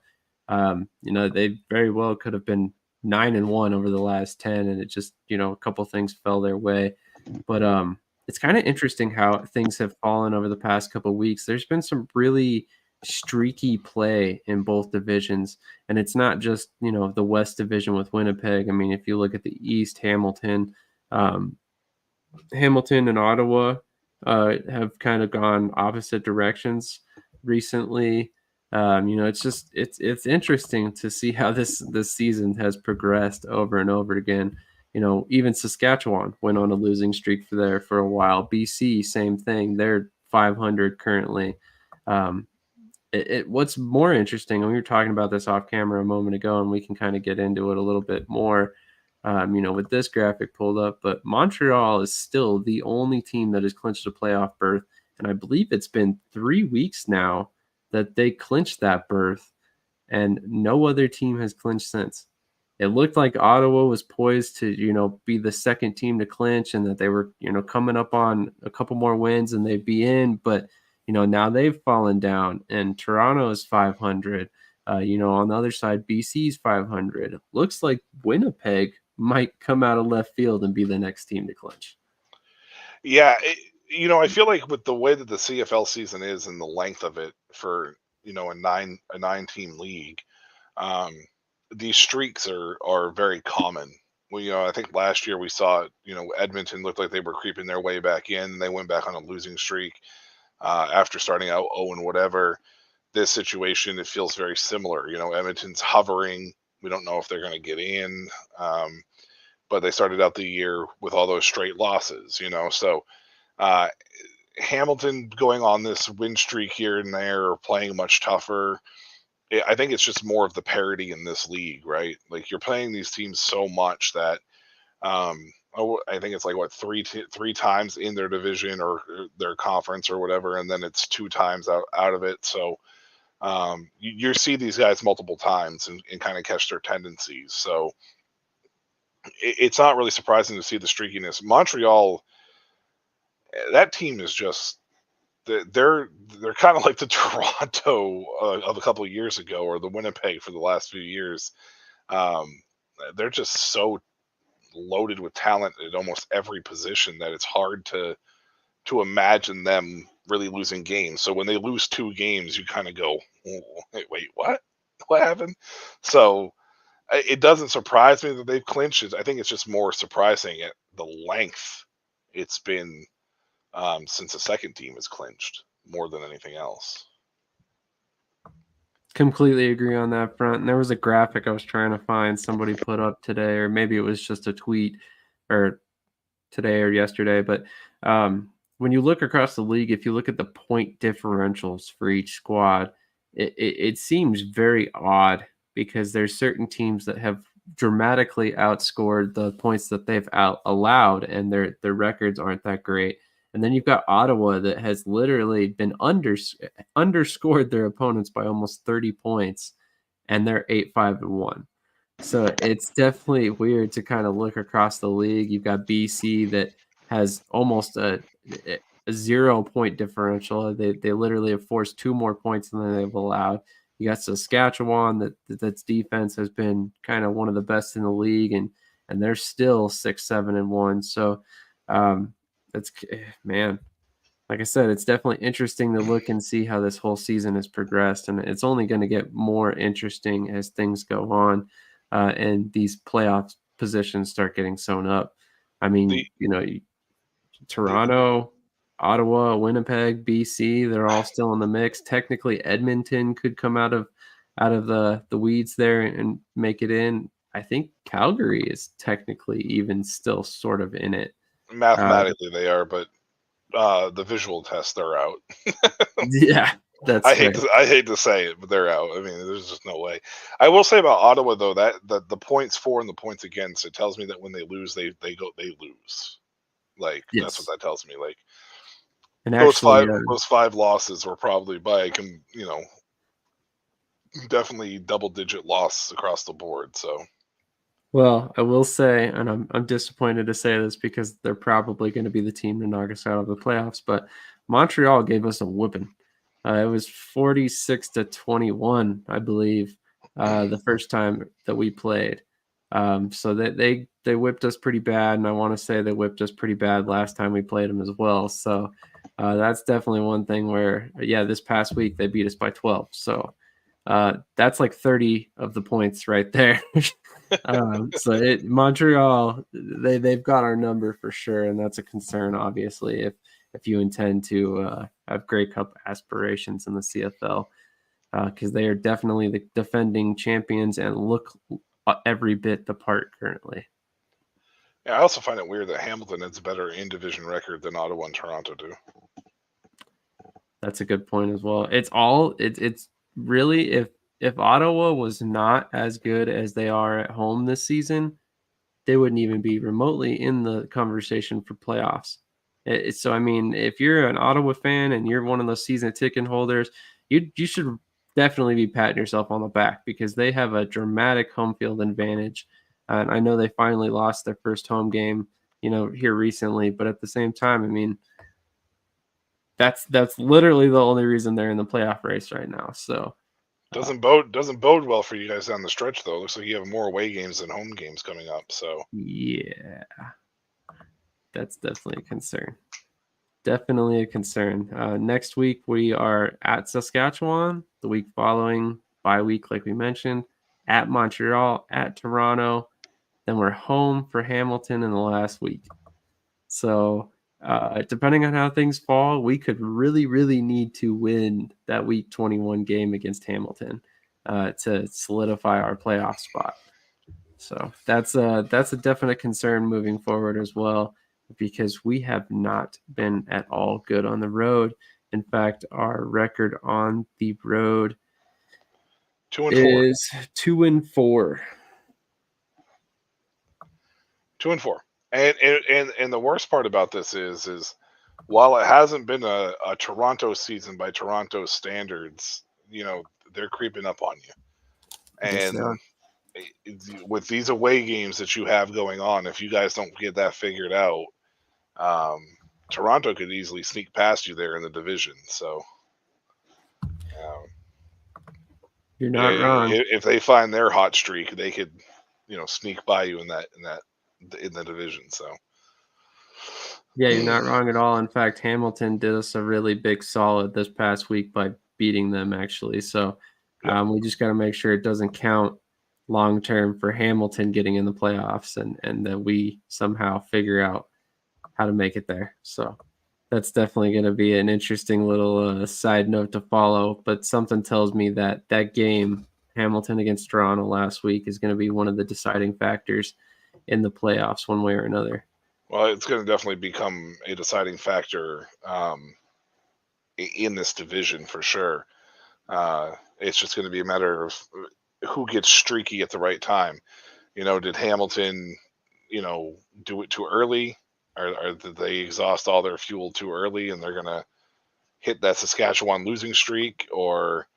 they very well could have been 9-1 over the last 10, and it just, a couple things fell their way. But it's kind of interesting how things have fallen over the past couple of weeks. There's been some really streaky play in both divisions, and it's not just, the West Division with Winnipeg. I mean, if you look at the East, Hamilton and Ottawa have kind of gone opposite directions recently. It's interesting to see how this season has progressed over and over again. Even Saskatchewan went on a losing streak for a while. BC, same thing. They're 500 currently. What's more interesting, and we were talking about this off camera a moment ago, and we can kind of get into it a little bit more. with this graphic pulled up, but Montreal is still the only team that has clinched a playoff berth. And I believe it's been 3 weeks now that they clinched that berth, and no other team has clinched since. It looked like Ottawa was poised to, be the second team to clinch, and that they were, coming up on a couple more wins and they'd be in. But, now they've fallen down, and Toronto is 500. On the other side, BC's 500. Looks like Winnipeg might come out of left field and be the next team to clinch. Yeah, I feel like with the way that the CFL season is and the length of it for a nine team league, these streaks are very common. Well, I think last year we saw Edmonton looked like they were creeping their way back in, and they went back on a losing streak after starting out 0 and whatever. This situation, it feels very similar. Edmonton's hovering. We don't know if they're going to get in, but they started out the year with all those straight losses. So Hamilton going on this win streak here and there, or playing much tougher. I think it's just more of the parity in this league, right? Like, you're playing these teams so much that I think it's like three times in their division or their conference or whatever, and then it's 2 times out of it. So you see these guys multiple times and kind of catch their tendencies. So it's not really surprising to see the streakiness. Montreal, that team is just, they're kind of like the Toronto of a couple of years ago, or the Winnipeg for the last few years. They're just so loaded with talent at almost every position that it's hard to imagine them really losing games. So when they lose 2 games, you kind of go, wait, what happened? So it doesn't surprise me that they've clinched. I think it's just more surprising at the length it's been since the second team has clinched, more than anything else. Completely agree on that front. And there was a graphic I was trying to find somebody put up today, or maybe it was just a tweet, or today or yesterday. But when you look across the league, if you look at the point differentials for each squad, it seems very odd, because there's certain teams that have dramatically outscored the points that they've allowed, and their records aren't that great. And then you've got Ottawa that has literally been underscored their opponents by almost 30 points, and they're 8-5-1. So it's definitely weird to kind of look across the league. You've got BC that has almost a 0-point differential. They literally have forced 2 more points than they've allowed. You got Saskatchewan that's defense has been kind of one of the best in the league, and they're still 6-7-1. So that's, man, like I said, it's definitely interesting to look and see how this whole season has progressed, and it's only going to get more interesting as things go on, and these playoff positions start getting sewn up. I mean, Toronto, Ottawa, Winnipeg, BC, they're all still in the mix. Technically, Edmonton could come out of the weeds there and make it in. I think Calgary is technically even still sort of in it. Mathematically, they are, but the visual test, they're out. Yeah, that's. I hate to say it, but they're out. I mean, there's just no way. I will say about Ottawa, though, that the points for and the points against, it tells me that when they lose, they lose. Like, yes. That's what that tells me. Like, and those five losses were probably by definitely double-digit loss across the board. So. Well, I will say, and I'm disappointed to say this because they're probably going to be the team to knock us out of the playoffs, but Montreal gave us a whooping. It was 46-21, I believe, the first time that we played. So they whipped us pretty bad, and I want to say they whipped us pretty bad last time we played them as well. So that's definitely one thing where, this past week they beat us by 12. So that's like 30 of the points right there. So Montreal, they've got our number for sure, and that's a concern, obviously, if you intend to have Grey Cup aspirations in the CFL, because they are definitely the defending champions and look every bit the part currently. Yeah, I also find it weird that Hamilton has a better in-division record than Ottawa and Toronto do. That's a good point as well. It's really, if Ottawa was not as good as they are at home this season, they wouldn't even be remotely in the conversation for playoffs. So, I mean, if you're an Ottawa fan and you're one of those season ticket holders, you should definitely be patting yourself on the back because they have a dramatic home field advantage. And I know they finally lost their first home game, here recently, but at the same time, I mean, that's literally the only reason they're in the playoff race right now. So doesn't bode well for you guys down the stretch, though. Looks like you have more away games than home games coming up. So yeah, that's definitely a concern. Definitely a concern. Next week we are at Saskatchewan. The week following, bye week, like we mentioned, at Montreal, at Toronto. Then we're home for Hamilton in the last week. So depending on how things fall, we could really, really need to win that Week 21 game against Hamilton to solidify our playoff spot. So that's a definite concern moving forward as well, because we have not been at all good on the road. In fact, our record on the road 2-4. is 2-4. 2-4. And the worst part about this is while it hasn't been a Toronto season by Toronto standards, they're creeping up on you. And with these away games that you have going on, if you guys don't get that figured out, Toronto could easily sneak past you there in the division. So you're not wrong. If they find their hot streak, they could, sneak by you in the division. So yeah, you're not wrong at all. In fact, Hamilton did us a really big solid this past week by beating them, actually. So we just got to make sure it doesn't count long term for Hamilton getting in the playoffs, and that we somehow figure out how to make it there. So that's definitely going to be an interesting little side note to follow. But something tells me that game, Hamilton against Toronto last week, is going to be one of the deciding factors in the playoffs one way or another. Well, it's going to definitely become a deciding factor in this division for sure. It's just going to be a matter of who gets streaky at the right time. Did Hamilton, do it too early? Or did they exhaust all their fuel too early and they're going to hit that Saskatchewan losing streak? Or,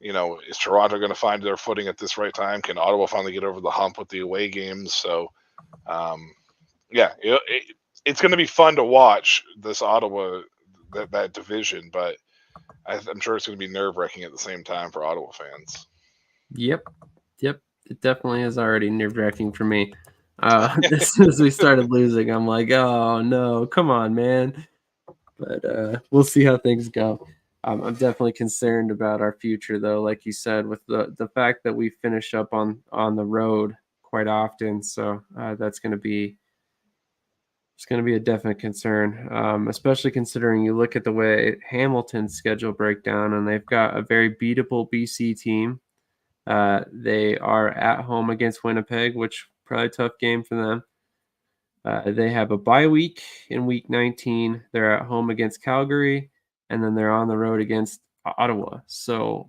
is Toronto going to find their footing at this right time? Can Ottawa finally get over the hump with the away games? So, it's going to be fun to watch this Ottawa, that division, but I'm sure it's going to be nerve-wracking at the same time for Ottawa fans. Yep. It definitely is already nerve-wracking for me. As soon as we started losing, I'm like, oh no, come on, man. But we'll see how things go. I'm definitely concerned about our future, though, like you said, with the fact that we finish up on the road quite often. So that's going to be a definite concern, especially considering you look at the way Hamilton's schedule breakdown, and they've got a very beatable BC team. They are at home against Winnipeg, which probably a tough game for them. They have a bye week in week 19. They're at home against Calgary, and then they're on the road against Ottawa. So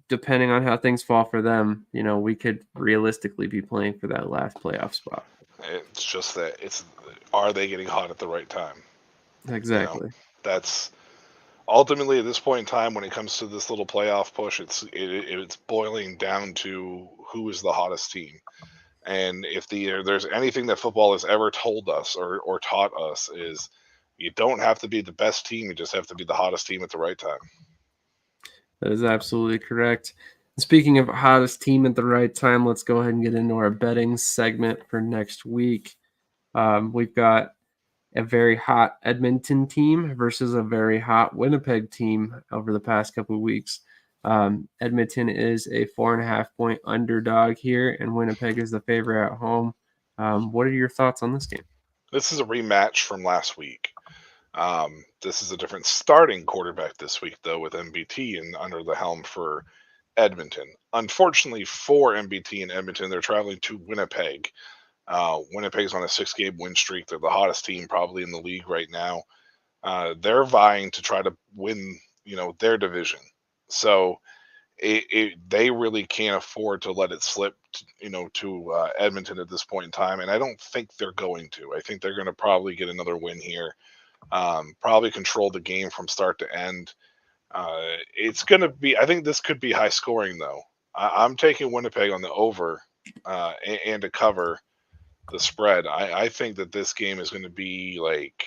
depending on how things fall for them, we could realistically be playing for that last playoff spot. It's just that are they getting hot at the right time? Exactly. That's ultimately at this point in time when it comes to this little playoff push, it's boiling down to who is the hottest team. And if there's anything that football has ever told us or taught us is you don't have to be the best team, you just have to be the hottest team at the right time. That is absolutely correct. Speaking of hottest team at the right time, let's go ahead and get into our betting segment for next week. We've got a very hot Edmonton team versus a very hot Winnipeg team over the past couple of weeks. Edmonton is a 4.5-point underdog here, and Winnipeg is the favorite at home. What are your thoughts on this game? This is a rematch from last week. This is a different starting quarterback this week, though, with MBT and under the helm for Edmonton. Unfortunately for MBT and Edmonton, they're traveling to Winnipeg. Winnipeg's on a 6-game win streak. They're the hottest team probably in the league right now. They're vying to try to win, their division. So they really can't afford to let it slip, to Edmonton at this point in time. And I don't think they're going to. I think they're going to probably get another win here. Probably control the game from start to end. It's going to be, I think this could be high scoring though. I'm taking Winnipeg on the over and to cover the spread. I think that this game is going to be like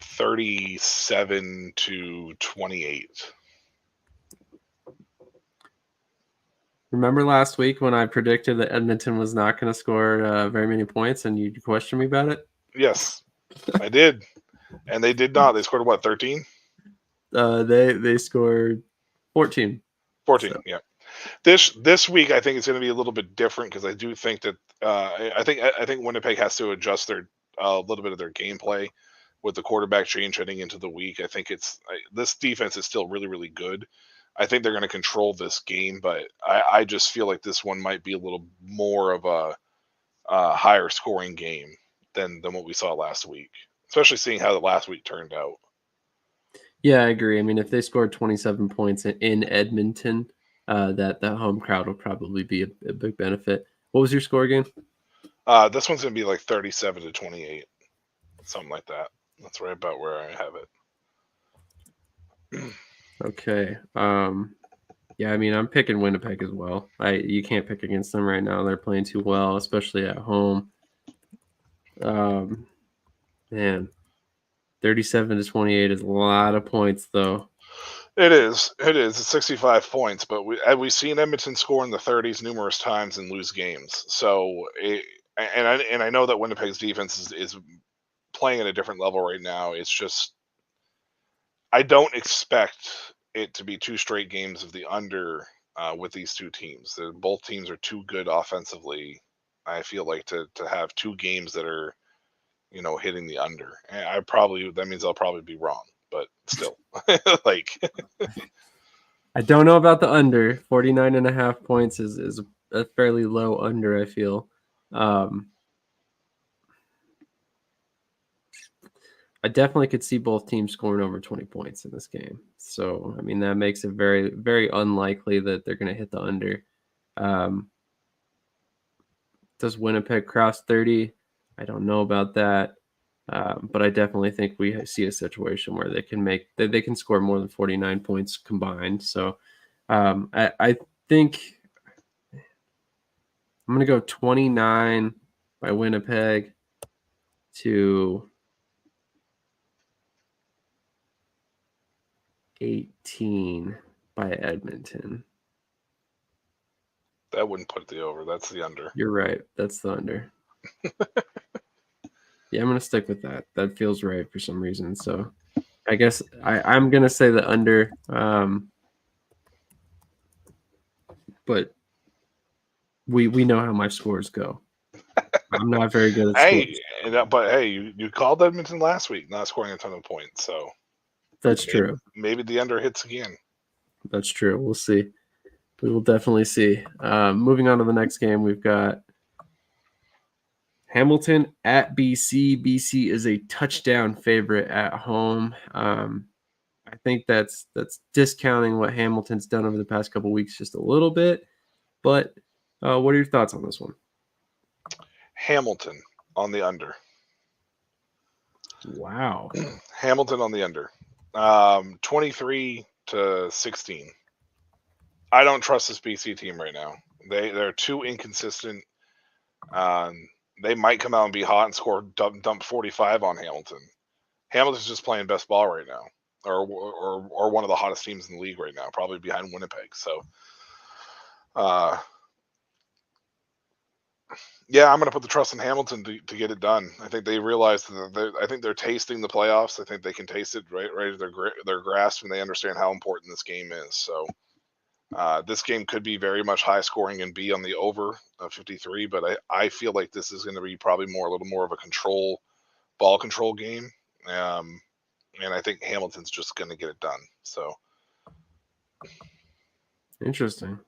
37-28. Remember last week when I predicted that Edmonton was not going to score very many points, and you questioned me about it? Yes, I did, and they did not. They scored what, 13? They scored 14. 14, so. Yeah. This week, I think it's going to be a little bit different because I do think that I think Winnipeg has to adjust their a little bit of their gameplay with the quarterback change heading into the week. I think this defense is still really, really good. I think they're going to control this game, but I just feel like this one might be a little more of a higher scoring game than what we saw last week, especially seeing how the last week turned out. Yeah, I agree. I mean, if they scored 27 points in Edmonton, that home crowd will probably be a big benefit. What was your score again? This one's going to be like 37-28, something like that. That's right about where I have it. Okay. Yeah, I mean, I'm picking Winnipeg as well. You can't pick against them right now. They're playing too well, especially at home. Man, 37-28 is a lot of points, though. It is. It's 65 points, but we've seen Edmonton score in the 30s numerous times and lose games. So, I know that Winnipeg's defense is playing at a different level right now. It's just I don't expect it to be 2 straight games of the under with these two teams. Both teams are too good offensively. I feel like to have 2 games that are, hitting the under. And that means I'll probably be wrong, but still, like. I don't know about the under. 49.5 points is a fairly low under, I feel. I definitely could see both teams scoring over 20 points in this game. So, I mean, that makes it very, very unlikely that they're going to hit the under. Does Winnipeg cross 30? I don't know about that. But I definitely think we see a situation where they can score more than 49 points combined. So I think I'm going to go 29 by Winnipeg to 18 by Edmonton. That wouldn't put the over. That's the under. You're right. That's the under. Yeah, I'm going to stick with that. That feels right for some reason. So I guess I'm going to say the under. But we know how my scores go. I'm not very good at scores. But you called Edmonton last week, not scoring a ton of points. So that's true. Maybe the under hits again. That's true. We'll see. We will definitely see. Moving on to the next game, we've got Hamilton at BC. BC is a touchdown favorite at home. I think that's discounting what Hamilton's done over the past couple of weeks just a little bit. But what are your thoughts on this one? Hamilton on the under. Wow. Hamilton on the under. 23-16. I don't trust this BC team right now. They're too inconsistent. They might come out and be hot and score dump 45 on Hamilton. Hamilton's just playing best ball right now, or one of the hottest teams in the league right now, probably behind Winnipeg. So, yeah, I'm going to put the trust in Hamilton to get it done. I think they realize that they're tasting the playoffs. I think they can taste it right at their grasp, and they understand how important this game is. So. This game could be very much high scoring and be on the over 53, but I feel like this is going to be probably a little more of a ball control game. And I think Hamilton's just going to get it done. So interesting.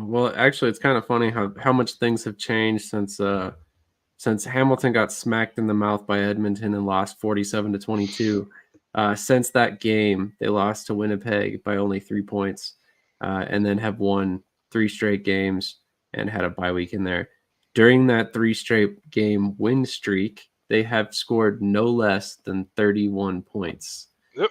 Well, actually, it's kind of funny how much things have changed since Hamilton got smacked in the mouth by Edmonton and lost 47-22. Since that game, they lost to Winnipeg by only 3 points, and then have won 3 straight games and had a bye week in there. During that 3 straight game win streak, they have scored no less than 31 points. Yep.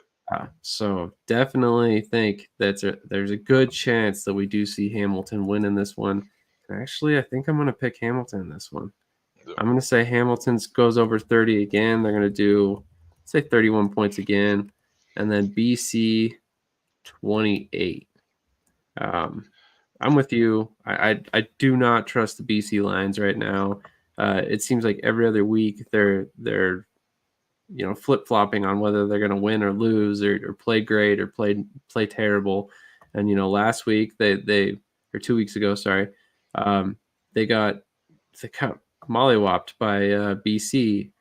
So definitely think that there's a good chance that we do see Hamilton win in this one. And actually, I think I'm going to pick Hamilton in this one. Yep. I'm going to say Hamilton goes over 30 again. They're going to do, say, 31 points again. And then BC 28. I'm with you. I do not trust the BC Lions right now. It seems like every other week they're flip-flopping on whether they're going to win or lose or play great or play terrible. And last week or 2 weeks ago, sorry, they got mollywopped by BC.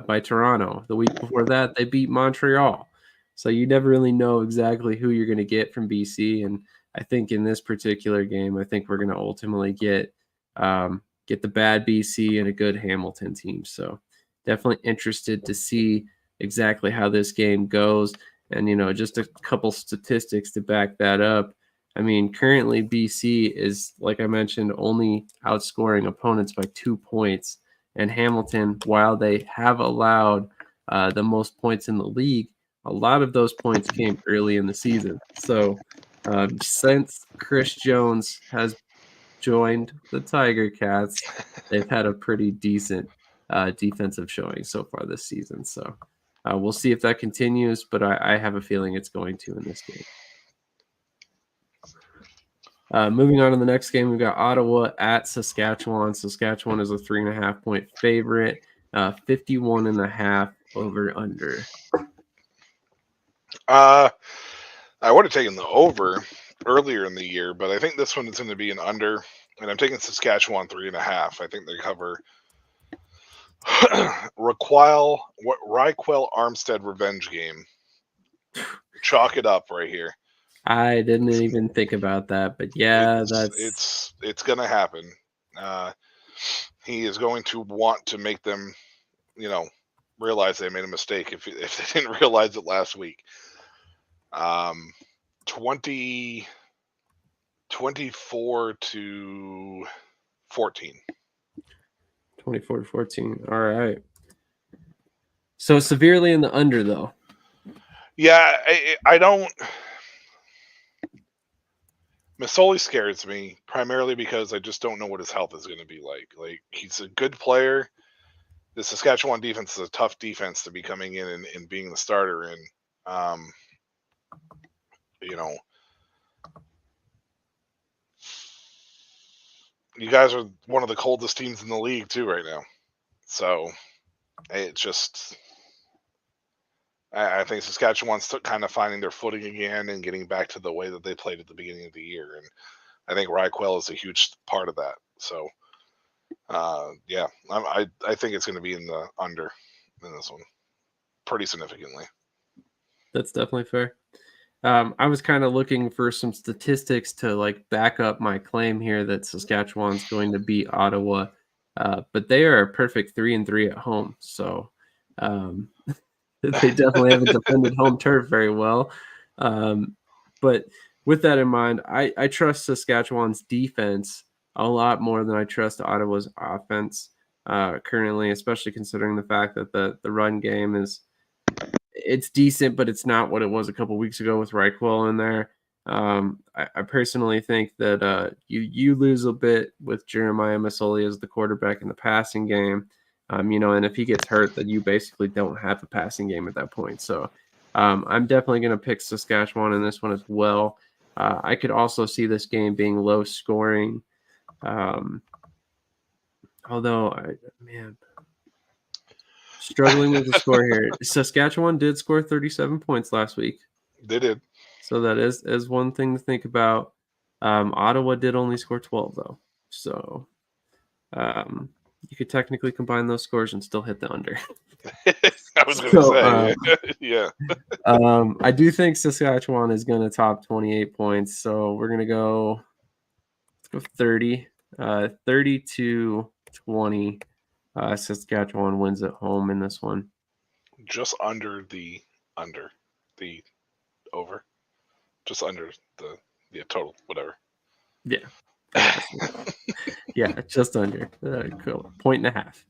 By Toronto. The week before that, they beat Montreal. So you never really know exactly who you're going to get from BC. And I think in this particular game, I think we're going to ultimately get the bad BC and a good Hamilton team. So definitely interested to see exactly how this game goes. And, just a couple statistics to back that up. Currently BC is, like I mentioned, only outscoring opponents by 2 points. And Hamilton, while they have allowed the most points in the league, a lot of those points came early in the season. So since Chris Jones has joined the Tiger Cats, they've had a pretty decent defensive showing so far this season. So we'll see if that continues, but I have a feeling it's going to in this game. Moving on to the next game, we've got Ottawa at Saskatchewan. Saskatchewan is a 3.5-point favorite, 51.5 over under. I would have taken the over earlier in the year, but I think this one is going to be an under, and I'm taking Saskatchewan 3.5. I think they cover. Ryquell Armstead revenge game. Chalk it up right here. I didn't even think about that, but yeah, it's going to happen. He is going to want to make them, realize they made a mistake if they didn't realize it last week. 24-14. 24-14. All right. So severely in the under, though. Yeah, I don't. Masoli scares me primarily because I just don't know what his health is going to be like. Like, he's a good player. The Saskatchewan defense is a tough defense to be coming in and being the starter in. You guys are one of the coldest teams in the league too right now. So it just, I think Saskatchewan's kind of finding their footing again and getting back to the way that they played at the beginning of the year. And I think Ryquell is a huge part of that. So I think it's going to be in the under in this one pretty significantly. That's definitely fair. I was kind of looking for some statistics to back up my claim here that Saskatchewan's going to beat Ottawa, but they are a perfect 3-3 at home. So they definitely haven't defended home turf very well. But with that in mind, I trust Saskatchewan's defense a lot more than I trust Ottawa's offense currently, especially considering the fact that the run game it's decent, but it's not what it was a couple weeks ago with Ryquell in there. I personally think that you lose a bit with Jeremiah Masoli as the quarterback in the passing game. And if he gets hurt, then you basically don't have a passing game at that point. So I'm definitely going to pick Saskatchewan in this one as well. I could also see this game being low scoring. Struggling with the score here. Saskatchewan did score 37 points last week. They did. So that is one thing to think about. Ottawa did only score 12, though. So you could technically combine those scores and still hit the under. I was going to say, yeah. I do think Saskatchewan is going to top 28 points. So we're going to go 30, 30-20. Saskatchewan wins at home in this one. Just under the under the over, just under the total, whatever. Yeah. Yeah, just under. Cool. 1.5.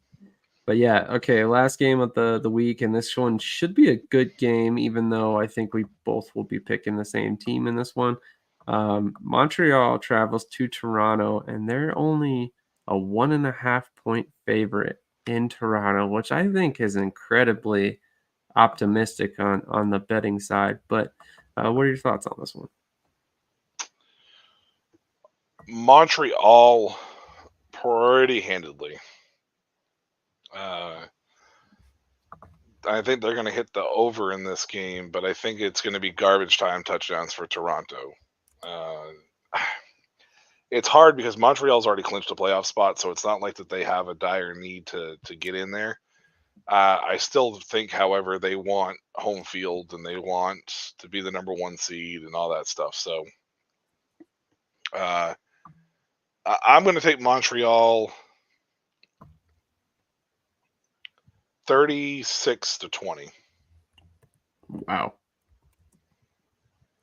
But yeah, okay, last game of the week, and this one should be a good game, even though I think we both will be picking the same team in this one. Montreal travels to Toronto, and they're only a 1.5-point favorite in Toronto, which I think is incredibly optimistic on the betting side. But what are your thoughts on this one? Montreal pretty handedly. I think they're going to hit the over in this game, but I think it's going to be garbage time touchdowns for Toronto. It's hard because Montreal's already clinched a playoff spot, so it's not like that they have a dire need to get in there. I still think, however, they want home field and they want to be the number 1 seed and all that stuff. So I'm going to take Montreal 36-20. Wow.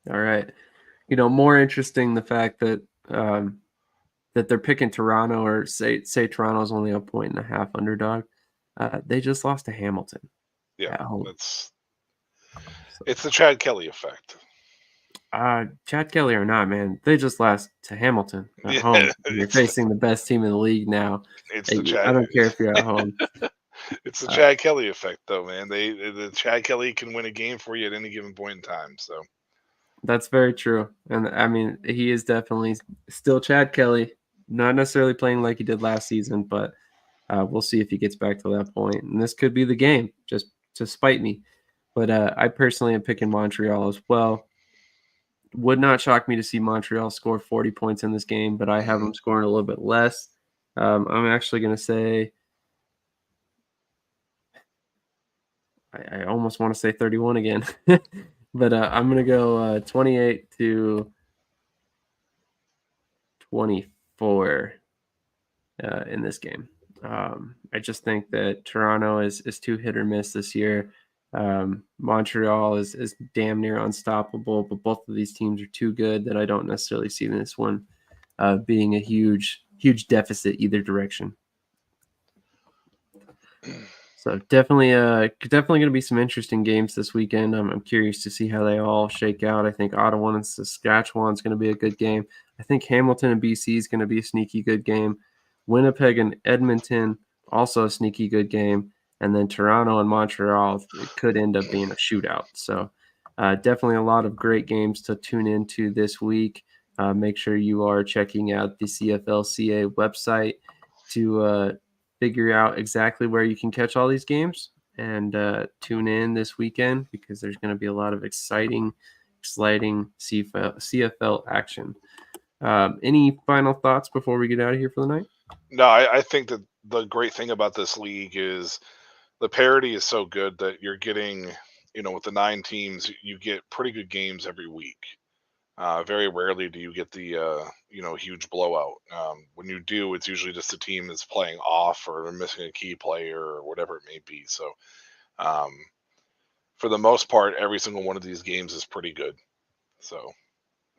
All right. More interesting the fact that that they're picking Toronto, or say Toronto's only a 1.5 underdog. They just lost to Hamilton. Yeah, it's the Chad Kelly effect. Chad Kelly or not, man, they just lost to Hamilton at home. You're facing the best team in the league now. I don't care if you're at home. It's the Chad Kelly effect, though, man. The Chad Kelly can win a game for you at any given point in time. So that's very true, and I mean he is definitely still Chad Kelly, not necessarily playing like he did last season, but we'll see if he gets back to that point. And this could be the game, just to spite me. But I personally am picking Montreal as well. Would not shock me to see Montreal score 40 points in this game, but I have them scoring a little bit less. I'm actually going to say, I almost want to say 31 again, but I'm going to go 28-24 in this game. I just think that Toronto is too hit or miss this year. Montreal is damn near unstoppable, but both of these teams are too good that I don't necessarily see this one being a huge deficit either direction. So definitely going to be some interesting games this weekend. I'm curious to see how they all shake out. I think Ottawa and Saskatchewan is going to be a good game. I think Hamilton and BC is going to be a sneaky good game. Winnipeg and Edmonton, also a sneaky good game. And then Toronto and Montreal, it could end up being a shootout. So definitely a lot of great games to tune into this week. Make sure you are checking out the CFLCA website to figure out exactly where you can catch all these games, and tune in this weekend because there's going to be a lot of exciting CFL action. Any final thoughts before we get out of here for the night? No, I think that the great thing about this league is the parity is so good that you're getting, with the 9 teams, you get pretty good games every week. Very rarely do you get the, huge blowout. When you do, it's usually just the team is playing off or missing a key player or whatever it may be. So, for the most part, every single one of these games is pretty good. So,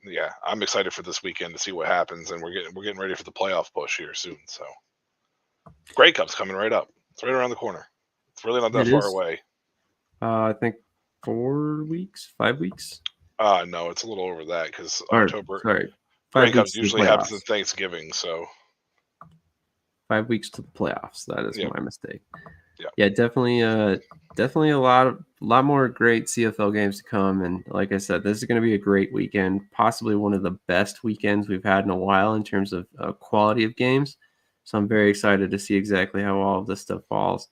yeah, I'm excited for this weekend to see what happens, and we're getting ready for the playoff push here soon. So, Grey Cup's coming right up. It's right around the corner. It's really not that far away. I think 4 weeks, 5 weeks. No, it's a little over that because October. Sorry, Grey Cup usually happens at Thanksgiving, so 5 weeks to the playoffs. That is my mistake. Yeah, definitely a lot more great CFL games to come. And like I said, this is going to be a great weekend, possibly one of the best weekends we've had in a while in terms of quality of games. So I'm very excited to see exactly how all of this stuff falls.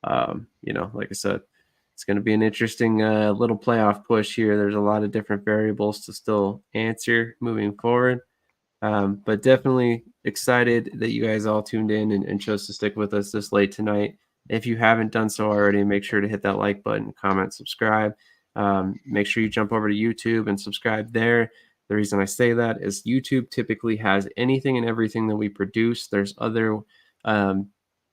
Like I said, it's going to be an interesting little playoff push here. There's a lot of different variables to still answer moving forward. But definitely excited that you guys all tuned in and chose to stick with us this late tonight. If you haven't done so already, make sure to hit that like button, comment, subscribe. Make sure you jump over to YouTube and subscribe there. The reason I say that is YouTube typically has anything and everything that we produce. There's other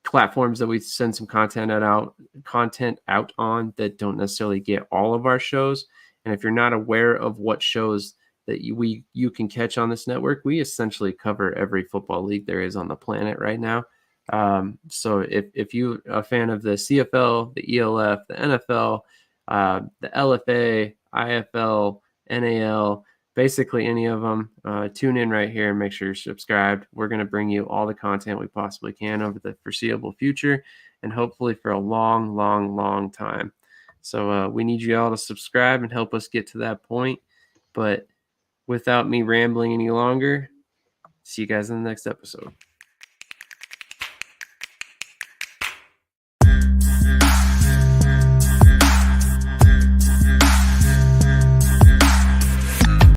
platforms that we send some content out on that don't necessarily get all of our shows. And if you're not aware of what shows that you can catch on this network, we essentially cover every football league there is on the planet right now. So if you're a fan of the CFL, the ELF, the NFL, the LFA, IFL, NAL, basically any of them, tune in right here and make sure you're subscribed. We're going to bring you all the content we possibly can over the foreseeable future and hopefully for a long, long, long time. So we need you all to subscribe and help us get to that point. But without me rambling any longer, see you guys in the next episode.